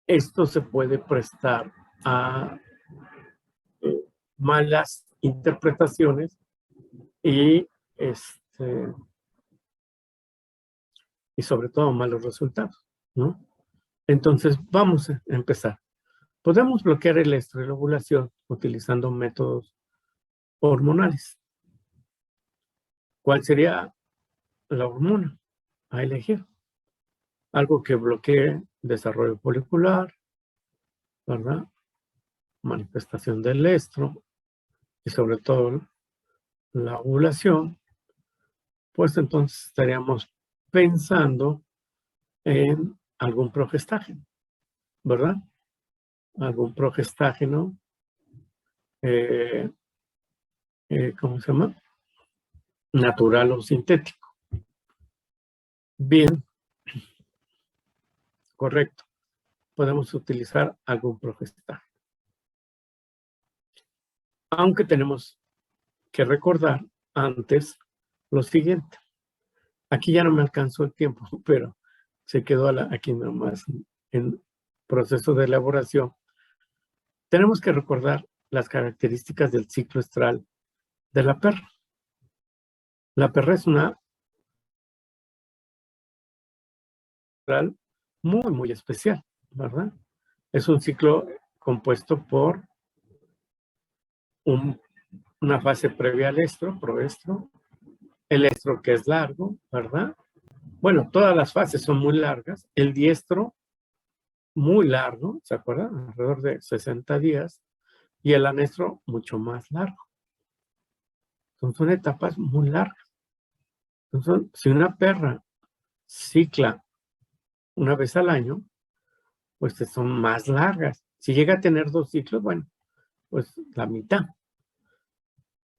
S1: esto se puede prestar a malas interpretaciones y sobre todo malos resultados, ¿no? Entonces, vamos a empezar. Podemos bloquear el estro y la ovulación utilizando métodos hormonales. ¿Cuál sería la hormona a elegir? Algo que bloquee desarrollo folicular, ¿verdad? Manifestación del estro y sobre todo la ovulación. Pues entonces estaríamos pensando en algún progestágeno, ¿verdad? Algún progestágeno, ¿cómo se llama? Natural o sintético. Bien, correcto. Podemos utilizar algún progestágeno. Aunque tenemos que recordar antes lo siguiente. Aquí ya no me alcanzó el tiempo, pero se quedó aquí nomás en proceso de elaboración. Tenemos que recordar las características del ciclo estral de la perra. La perra es una estral muy, muy especial, ¿verdad? Es un ciclo compuesto por una fase previa al estro, proestro, el estro que es largo, ¿verdad? Bueno, todas las fases son muy largas. El diestro, muy largo, ¿se acuerdan? Alrededor de 60 días. Y el anestro, mucho más largo. Son etapas muy largas. Entonces, si una perra cicla una vez al año, pues son más largas. Si llega a tener 2 ciclos, bueno, pues la mitad.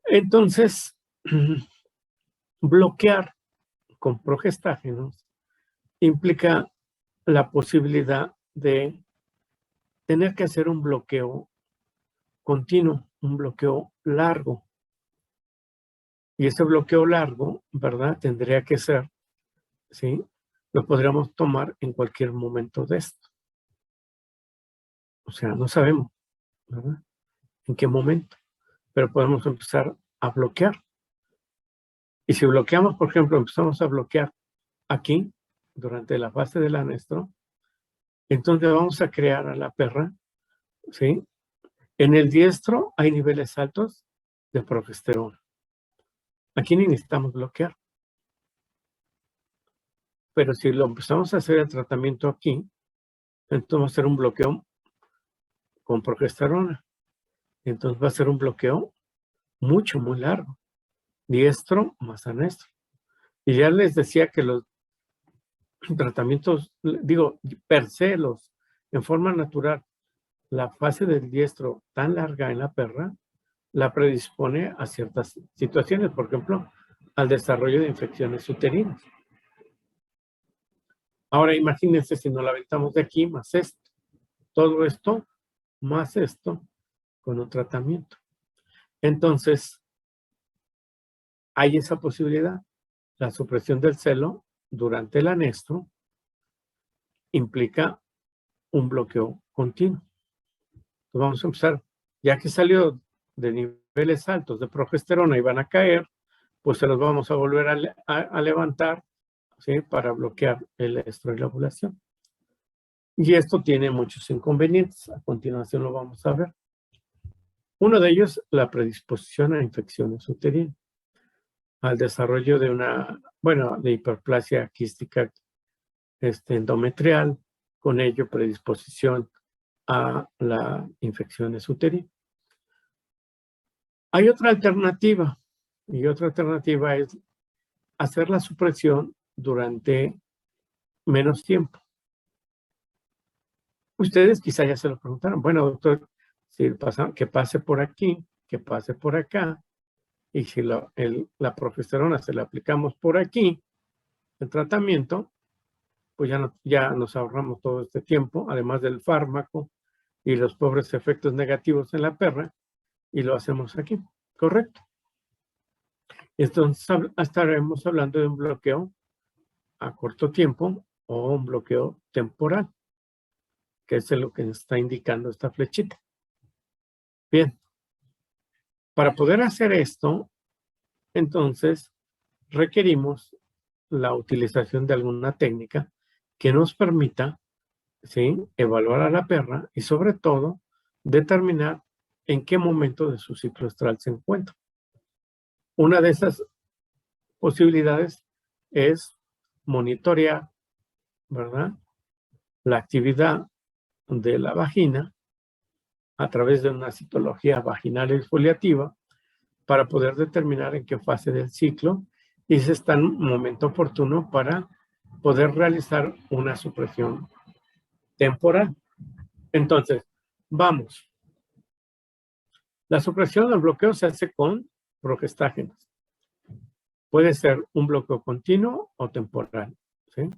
S1: Entonces, bloquear con progestágenos implica la posibilidad de tener que hacer un bloqueo continuo, un bloqueo largo. Y ese bloqueo largo, ¿verdad? Tendría que ser, ¿sí? Lo podríamos tomar en cualquier momento de esto. O sea, no sabemos, ¿verdad? En qué momento. Pero podemos empezar a bloquear. Y si bloqueamos, por ejemplo, empezamos a bloquear aquí, durante la fase del anestro, entonces vamos a crear a la perra, ¿sí? En el diestro hay niveles altos de progesterona. Aquí ni necesitamos bloquear. Pero si lo empezamos a hacer el tratamiento aquí, entonces vamos a hacer un bloqueo con progesterona. Entonces va a ser un bloqueo mucho, muy largo. Diestro más anestro. Y ya les decía que los tratamientos, digo, per se, en forma natural, la fase del diestro tan larga en la perra la predispone a ciertas situaciones, por ejemplo, al desarrollo de infecciones uterinas. Ahora imagínense si nos la aventamos de aquí más esto. Todo esto más esto con un tratamiento. Entonces, hay esa posibilidad. La supresión del celo durante el anestro implica un bloqueo continuo. Entonces vamos a empezar, ya que salió de niveles altos de progesterona y van a caer, pues se los vamos a volver a levantar, ¿sí? Para bloquear el estro y la ovulación. Y esto tiene muchos inconvenientes. A continuación lo vamos a ver. Uno de ellos, la predisposición a infecciones uterinas, al desarrollo de de hiperplasia quística endometrial, con ello predisposición a las infecciones uterinas. Hay otra alternativa, y otra alternativa es hacer la supresión durante menos tiempo. Ustedes quizá ya se lo preguntaron. Bueno, doctor, si que pase por aquí, que pase por acá, y si la progesterona se la aplicamos por aquí, el tratamiento, pues ya nos ahorramos todo este tiempo, además del fármaco y los pobres efectos negativos en la perra, y lo hacemos aquí, ¿correcto? Entonces estaremos hablando de un bloqueo a corto tiempo o un bloqueo temporal, que es lo que nos está indicando esta flechita. Bien, para poder hacer esto, entonces requerimos la utilización de alguna técnica que nos permita, ¿sí?, evaluar a la perra y sobre todo determinar en qué momento de su ciclo estral se encuentra. Una de esas posibilidades es monitorear, ¿verdad?, la actividad de la vagina a través de una citología vaginal exfoliativa para poder determinar en qué fase del ciclo y si está en un momento oportuno para poder realizar una supresión temporal. Entonces, vamos. La supresión del bloqueo se hace con progestágenos. Puede ser un bloqueo continuo o temporal, ¿sí?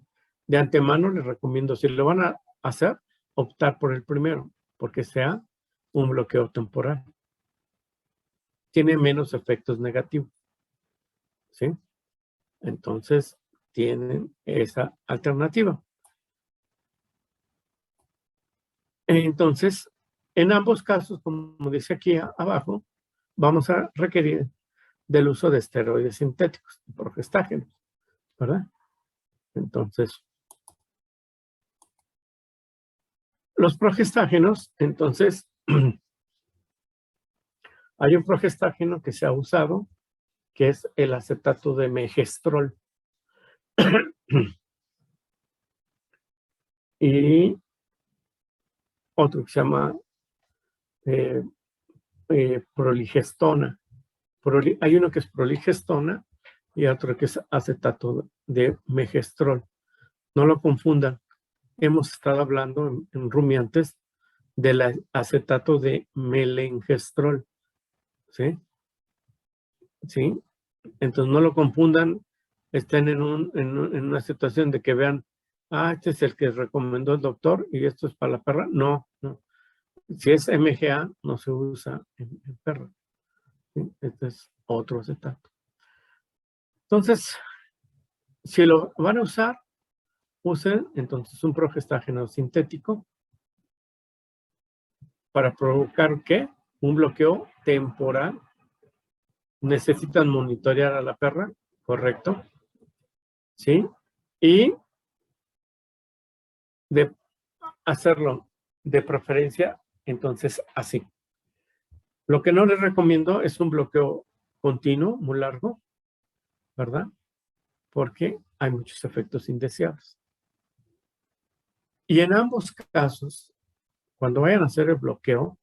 S1: De antemano les recomiendo, si lo van a hacer, optar por el primero, porque sea un bloqueo temporal. Tiene menos efectos negativos, ¿sí? Entonces, tienen esa alternativa. Entonces, en ambos casos, como dice aquí abajo, vamos a requerir del uso de esteroides sintéticos, progestágenos, ¿verdad? Entonces, los progestágenos, entonces, hay un progestágeno que se ha usado, que es el acetato de megestrol. Y otro que se llama proligestona. Hay uno que es proligestona y otro que es acetato de megestrol. No lo confundan. Hemos estado hablando en rumiantes del acetato de melengestrol. ¿Sí? ¿Sí? Entonces no lo confundan. Estén en una situación de que vean, este es el que recomendó el doctor y esto es para la perra. No, no. Si es MGA, no se usa en perro. ¿Sí? Este es otro acetato. Entonces, si lo van a usar, usen entonces un progestágeno sintético para provocar ¿qué? Un bloqueo temporal. Necesitan monitorear a la perra, ¿correcto? ¿Sí? Y de hacerlo de preferencia, entonces así. Lo que no les recomiendo es un bloqueo continuo, muy largo, ¿verdad? Porque hay muchos efectos indeseables. Y en ambos casos, cuando vayan a hacer el bloqueo,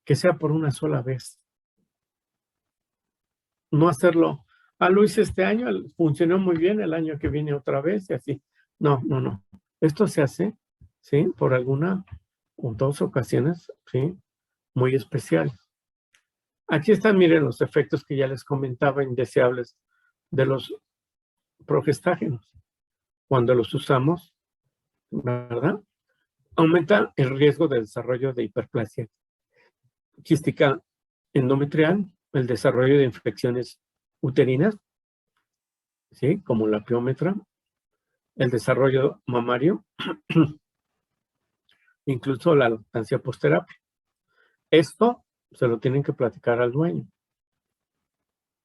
S1: que sea por una sola vez. No hacerlo, lo hice este año, funcionó muy bien, el año que viene otra vez y así. No, no, no. Esto se hace, ¿sí? Por alguna o dos ocasiones, ¿sí? Muy especiales. Aquí están, miren, los efectos que ya les comentaba, indeseables de los progestágenos. Cuando los usamos, ¿verdad? Aumenta el riesgo de desarrollo de hiperplasia quística endometrial, el desarrollo de infecciones uterinas, ¿sí? Como la piómetra, el desarrollo mamario, incluso la lactancia posterapia. Esto se lo tienen que platicar al dueño,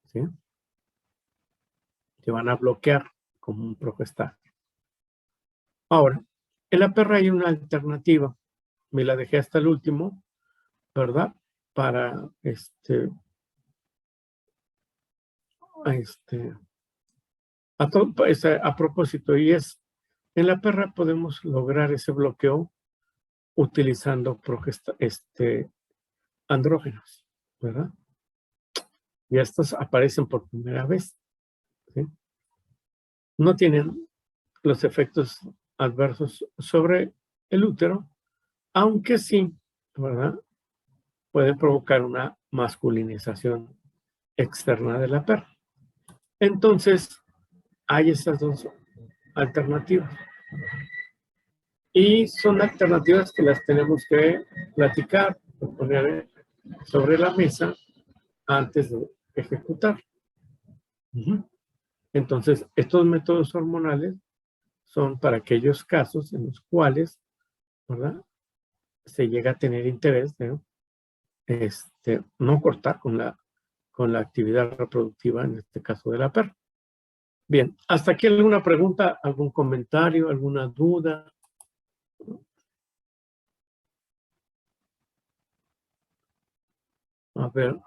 S1: ¿sí? Se van a bloquear como un progestágeno. Ahora, en la perra hay una alternativa. Me la dejé hasta el último, ¿verdad? Para a propósito, y es, en la perra podemos lograr ese bloqueo utilizando andrógenos, ¿verdad? Y estos aparecen por primera vez, ¿sí? No tienen los efectos adversos sobre el útero, aunque sí, ¿verdad? Puede provocar una masculinización externa de la perra. Entonces, hay esas dos alternativas. Y son alternativas que las tenemos que platicar, poner sobre la mesa antes de ejecutar. Entonces, estos métodos hormonales son para aquellos casos en los cuales, ¿verdad? Se llega a tener interés de no cortar con la actividad reproductiva, en este caso de la perra. Bien, ¿hasta aquí alguna pregunta, algún comentario, alguna duda? A ver,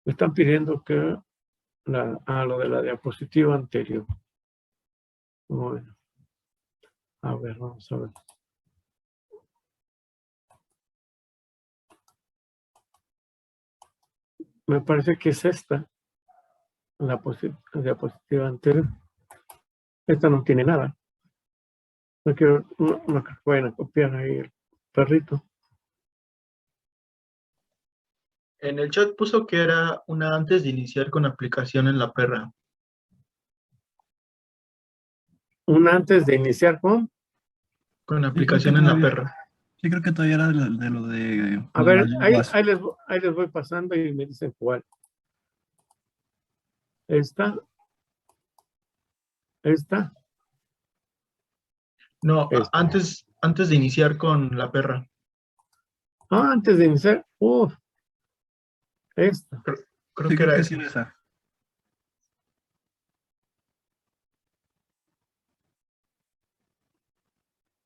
S1: me están pidiendo que lo de la diapositiva anterior. Bueno, a ver, vamos a ver. Me parece que es esta, la diapositiva anterior. Esta no tiene nada. No creo que vayan a copiar ahí el perrito.
S3: En el chat puso que era una antes de iniciar con aplicación en la perra.
S1: Una antes de iniciar con.
S3: Con aplicación en la perra.
S2: Sí, creo que todavía era de lo de
S1: A ver,
S2: las lenguas.
S1: ahí les voy pasando y me dicen cuál. Esta.
S3: No,
S1: Esta.
S3: antes de iniciar con la perra.
S1: Antes de iniciar. Esta.
S3: Creo
S2: Sí,
S3: que era
S2: sí
S3: esa.
S2: era esa.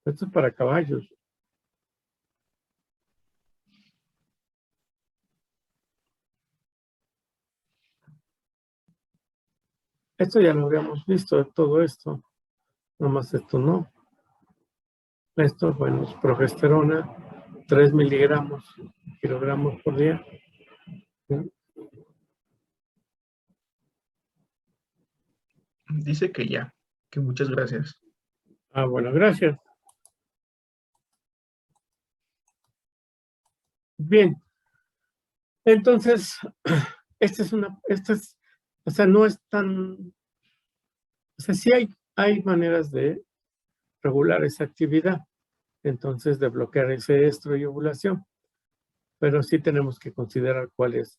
S1: Esto es para caballos. Esto ya lo habíamos visto, todo esto. Nomás esto no. Esto, bueno, es progesterona, 3 miligramos, kilogramos por día.
S3: Dice que ya. Que muchas gracias.
S1: Bueno, gracias. Bien. Entonces, o sea, no es tan, o sea, sí hay maneras de regular esa actividad, entonces de bloquear ese estro y ovulación, pero sí tenemos que considerar cuál es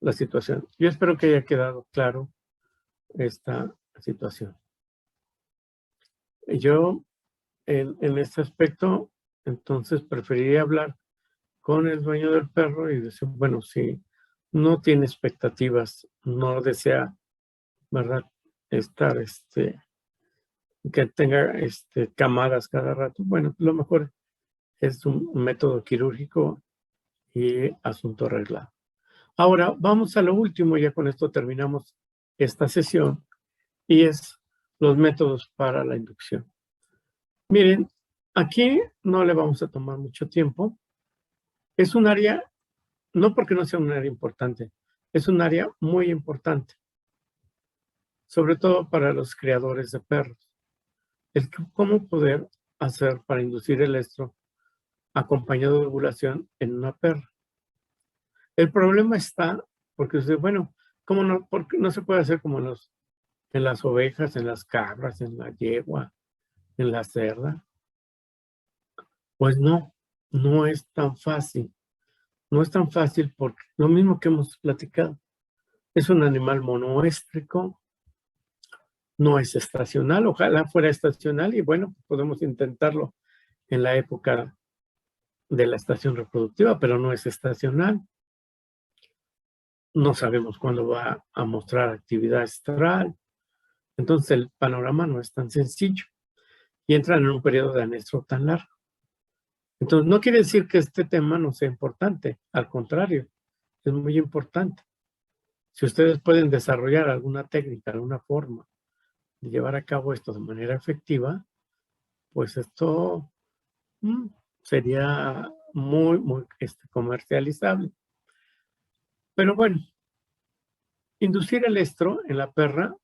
S1: la situación. Yo espero que haya quedado claro esta situación. Yo, en este aspecto, entonces preferiría hablar con el dueño del perro y decir, bueno, si no tiene expectativas, no desea, ¿verdad? Estar, que tenga camadas cada rato. Bueno, lo mejor es un método quirúrgico y asunto arreglado. Ahora, vamos a lo último, ya con esto terminamos esta sesión, y es los métodos para la inducción. Miren, aquí no le vamos a tomar mucho tiempo. Es un área, no porque no sea un área importante, es un área muy importante, sobre todo para los criadores de perros. El cómo poder hacer para inducir el estro acompañado de ovulación en una perra. El problema está porque usted, bueno, ¿cómo no? Porque no se puede hacer como en las ovejas, en las cabras, en la yegua, en la cerda. Pues no es tan fácil. No es tan fácil porque lo mismo que hemos platicado. Es un animal monoéstrico, no es estacional. Ojalá fuera estacional y bueno, podemos intentarlo en la época de la estación reproductiva, pero no es estacional. No sabemos cuándo va a mostrar actividad estral. Entonces el panorama no es tan sencillo y entran en un periodo de anestro tan largo. Entonces no quiere decir que este tema no sea importante, al contrario, es muy importante. Si ustedes pueden desarrollar alguna técnica, alguna forma de llevar a cabo esto de manera efectiva, pues esto sería muy comercializable. Pero bueno, inducir el estro en la perra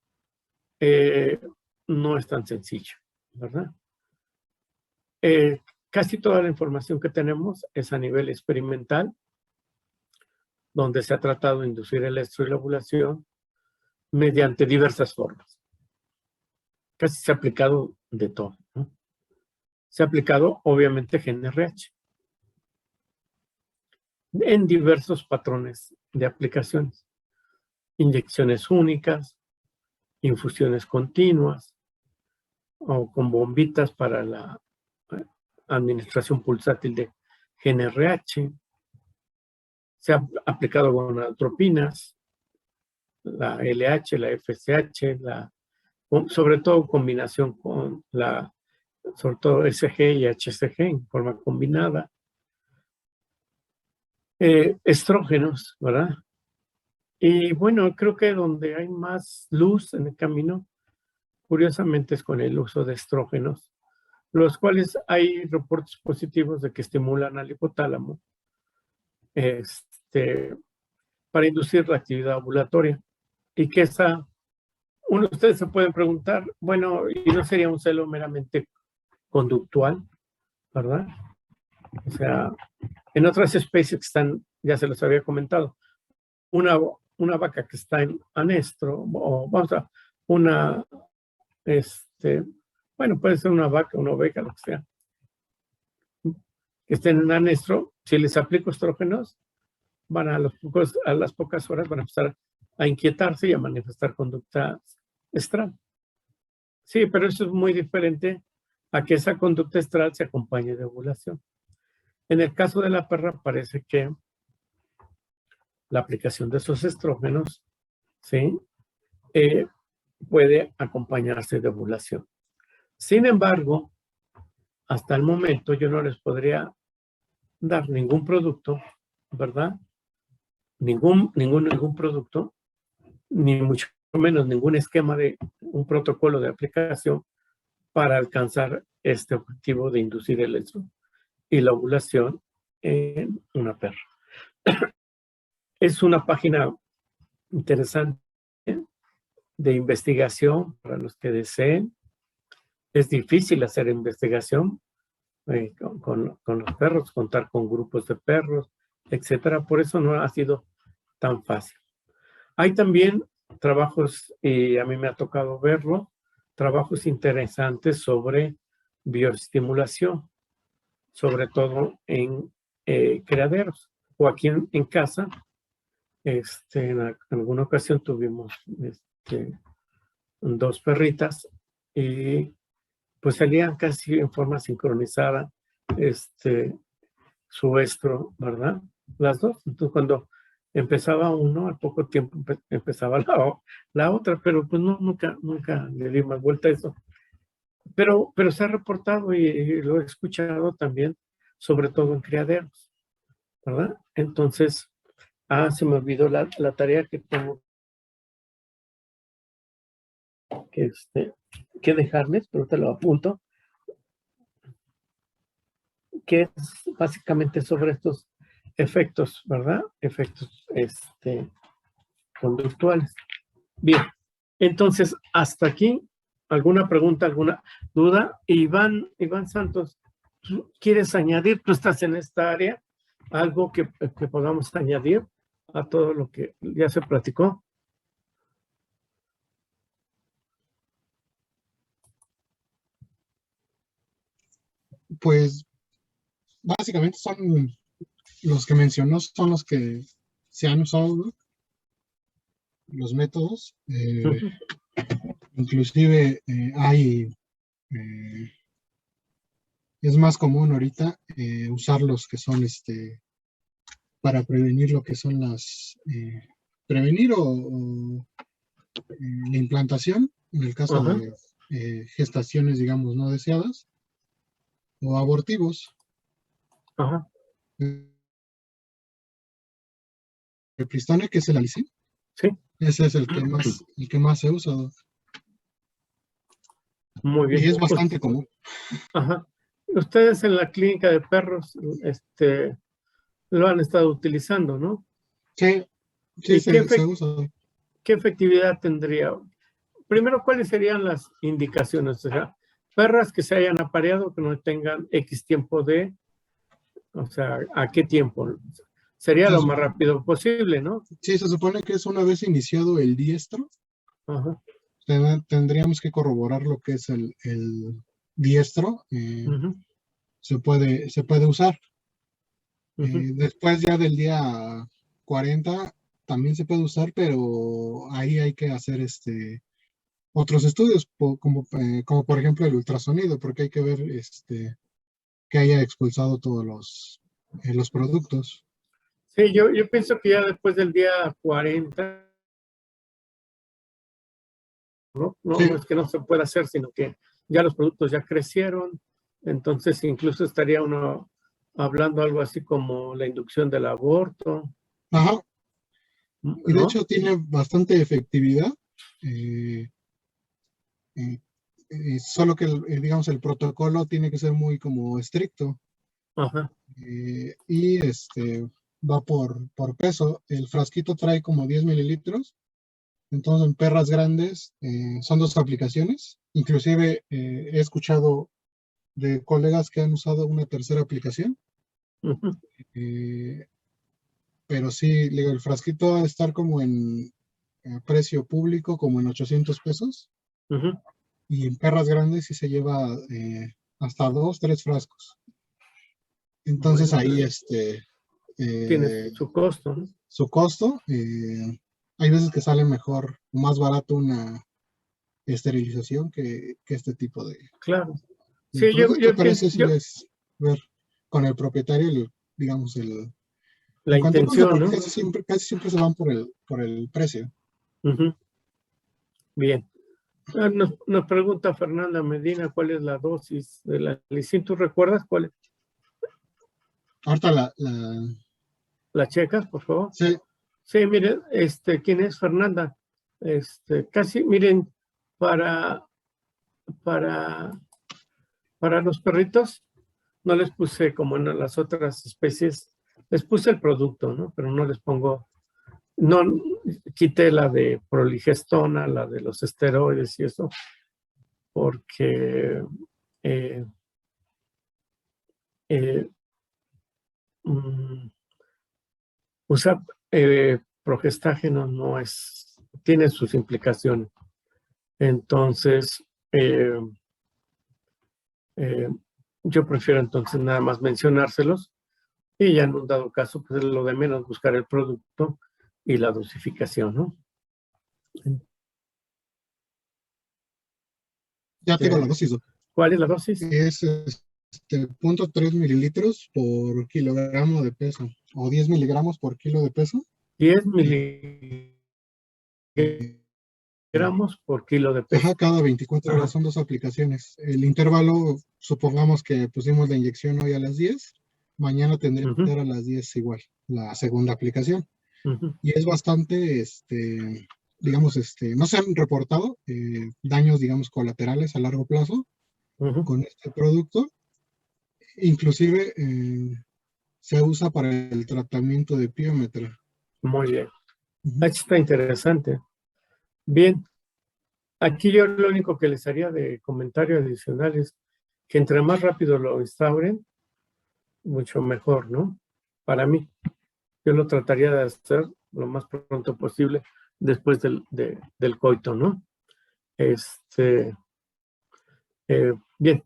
S1: no es tan sencillo, ¿verdad? Casi toda la información que tenemos es a nivel experimental, donde se ha tratado de inducir el estro y la ovulación mediante diversas formas. Casi se ha aplicado de todo, ¿no? Se ha aplicado, obviamente, GnRH en diversos patrones de aplicaciones. Inyecciones únicas, infusiones continuas, o con bombitas para la administración pulsátil de GnRH. Se ha aplicado gonadotropinas, la LH, la FSH, sobre todo combinación con sobre todo SG y HCG en forma combinada. Estrógenos, ¿verdad? Y bueno, creo que donde hay más luz en el camino, curiosamente es con el uso de estrógenos, los cuales hay reportes positivos de que estimulan al hipotálamo para inducir la actividad ovulatoria. Y que ustedes se pueden preguntar, bueno, ¿y no sería un celo meramente conductual, ¿verdad? O sea, en otras especies que están, ya se los había comentado, una vaca que está en anestro, o vamos a, una, bueno, puede ser una vaca, una oveja, lo que sea, que estén en anestro, si les aplico estrógenos, van a las pocas horas van a empezar a inquietarse y a manifestar conducta estral. Sí, pero eso es muy diferente a que esa conducta estral se acompañe de ovulación. En el caso de la perra parece que la aplicación de esos estrógenos, ¿sí? Puede acompañarse de ovulación. Sin embargo, hasta el momento yo no les podría dar ningún producto, ¿verdad? Ningún producto, ni mucho menos ningún esquema de un protocolo de aplicación para alcanzar este objetivo de inducir el estrés y la ovulación en una perra. Es una página interesante de investigación para los que deseen. Es difícil hacer investigación con los perros, contar con grupos de perros, etcétera. Por eso no ha sido tan fácil. Hay también trabajos, y a mí me ha tocado verlo, trabajos interesantes sobre bioestimulación, sobre todo en criaderos o aquí en casa. En alguna ocasión tuvimos 2 perritas y pues salían casi en forma sincronizada su estro, ¿verdad? Las dos. Entonces cuando empezaba uno, al poco tiempo empezaba la otra, pero pues no, nunca le di más vuelta a eso. Pero se ha reportado y lo he escuchado también, sobre todo en criaderos, ¿verdad? Entonces, se me olvidó la tarea que tengo que dejarles, pero te lo apunto, que es básicamente sobre estos efectos, ¿verdad? Efectos conductuales. Bien, entonces, hasta aquí, ¿alguna pregunta, alguna duda? Iván Santos, ¿quieres añadir? Tú estás en esta área, algo que podamos añadir a todo lo que ya se platicó.
S4: Pues básicamente son los que mencionó, son los que se han usado, ¿no? Los métodos. Inclusive es más común ahorita usar los que son para prevenir lo que son prevenir o la implantación, en el caso de gestaciones, digamos, no deseadas, o abortivos.
S1: Ajá.
S4: El Pristone, que es el alicin.
S1: Sí.
S4: Ese es el que más se usa.
S1: Muy bien.
S4: Y es bastante común.
S1: Ajá. Ustedes en la clínica de perros lo han estado utilizando, ¿no?
S4: Sí, se usa.
S1: ¿Qué efectividad tendría? Primero, ¿cuáles serían las indicaciones? O sea, perras que se hayan apareado, que no tengan X tiempo o sea, ¿a qué tiempo? Sería lo más rápido posible, ¿no?
S4: Sí, se supone que es una vez iniciado el diestro.
S1: Ajá.
S4: Tendríamos que corroborar lo que es el diestro. Se puede usar. Después ya del día 40 también se puede usar, pero ahí hay que hacer otros estudios, como por ejemplo el ultrasonido, porque hay que ver que haya expulsado todos los productos.
S1: Sí, yo pienso que ya después del día 40, ¿no? Sí. No es que no se pueda hacer, sino que ya los productos ya crecieron, entonces incluso estaría uno hablando algo así como la inducción del aborto.
S4: Ajá.
S1: ¿no?
S4: Y de hecho tiene bastante efectividad, solo que digamos el protocolo tiene que ser muy como estricto.
S1: Ajá.
S4: Y va por peso. El frasquito trae como 10 mililitros. Entonces en perras grandes son 2 aplicaciones. Inclusive he escuchado de colegas que han usado una tercera aplicación.
S1: Ujú.
S4: Pero sí, le digo, el frasquito ha de estar como en precio público, como en 800 pesos.
S1: Ujú.
S4: Y en perras grandes sí se lleva hasta 2, 3 frascos. Entonces
S1: Bueno,
S4: ahí
S1: tiene su costo, ¿no?
S4: su costo. Hay veces que sale mejor, más barato una esterilización que este tipo de
S1: Claro. Sí,
S4: producto, pero eso sí
S1: yo,
S4: es ver con el propietario, digamos,
S1: la
S4: en cuanto a cosas,
S1: intención,
S4: porque
S1: ¿no?
S4: casi siempre se van por el precio.
S1: Ujú. Bien. Nos pregunta Fernanda Medina cuál es la dosis de la lisina. ¿Tú recuerdas cuál es?
S4: Ahorita
S1: ¿La checas, por favor?
S4: sí,
S1: Sí, miren, ¿quién es Fernanda? Casi, miren, para, para los perritos, no les puse como en las otras especies, les puse el producto, ¿no? Pero no les pongo, no, quité la de proligestona, la de los esteroides y eso, porque eh, eh, mm, usar progestágeno no es, tiene sus implicaciones. Entonces, yo prefiero entonces nada más mencionárselos y ya en un dado caso, pues lo de menos buscar el producto y la dosificación, ¿no?
S4: ya tengo la dosis.
S1: ¿Cuál es la dosis?
S4: Es 0.3 mililitros por kilogramo de peso, o 10 miligramos por kilo de peso.
S1: 10
S4: Eh,
S1: miligramos por kilo de peso.
S4: Ajá, cada 24 horas
S1: Ajá.
S4: son 2 aplicaciones. El intervalo, supongamos que pusimos la inyección hoy a las 10, mañana tendría que ser a las 10 igual, la segunda aplicación. Y es bastante, digamos, no se han reportado daños, digamos, colaterales a largo plazo con este producto. Inclusive se usa para el tratamiento de piómetra.
S1: Muy bien. Está interesante. Bien. Aquí yo lo único que les haría de comentario adicional es que entre más rápido lo instauren, mucho mejor, ¿no? Para mí, yo lo trataría de hacer lo más pronto posible después del coito, ¿no? Bien,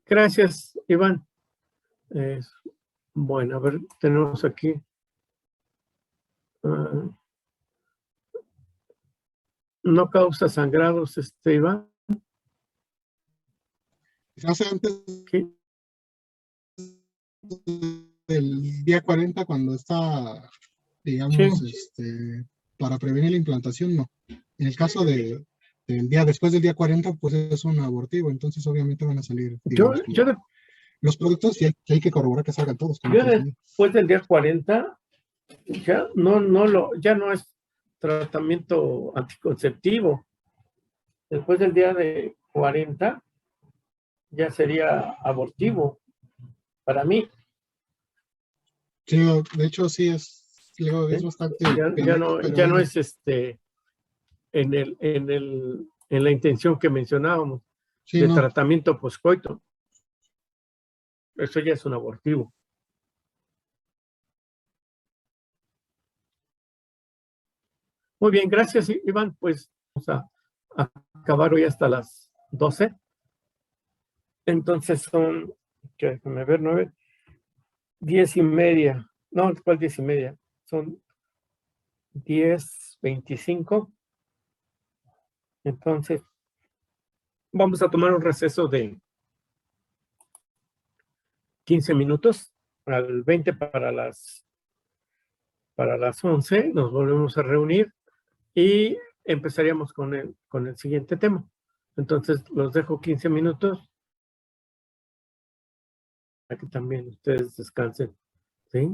S1: gracias, Iván. Bueno, a ver, tenemos aquí. No causa sangrados, Iván.
S4: Se hace antes
S1: ¿Qué?
S4: del día 40 cuando está, digamos,
S1: Sí.
S4: para prevenir la implantación, no. En el caso del día después del día 40, pues es un abortivo, entonces obviamente van a salir, digamos, los productos y hay que corroborar que salgan todos.
S1: Yo después del día 40, ya ya no es tratamiento anticonceptivo. Después del día de 40, ya sería abortivo para mí.
S4: Sí, de hecho sí es bastante.
S1: Ya no es en la intención que mencionábamos de tratamiento poscoito. Eso ya es un abortivo. Muy bien, gracias, Iván. Pues vamos a acabar hoy hasta las 12. Entonces son, déjame ver, 9, 10:30. No, ¿cuál 10:30? Son 10:25. Entonces, vamos a tomar un receso de 15 minutos, al 20 para las 11. Nos volvemos a reunir y empezaríamos con el siguiente tema. Entonces, los dejo 15 minutos para que también ustedes descansen, ¿sí?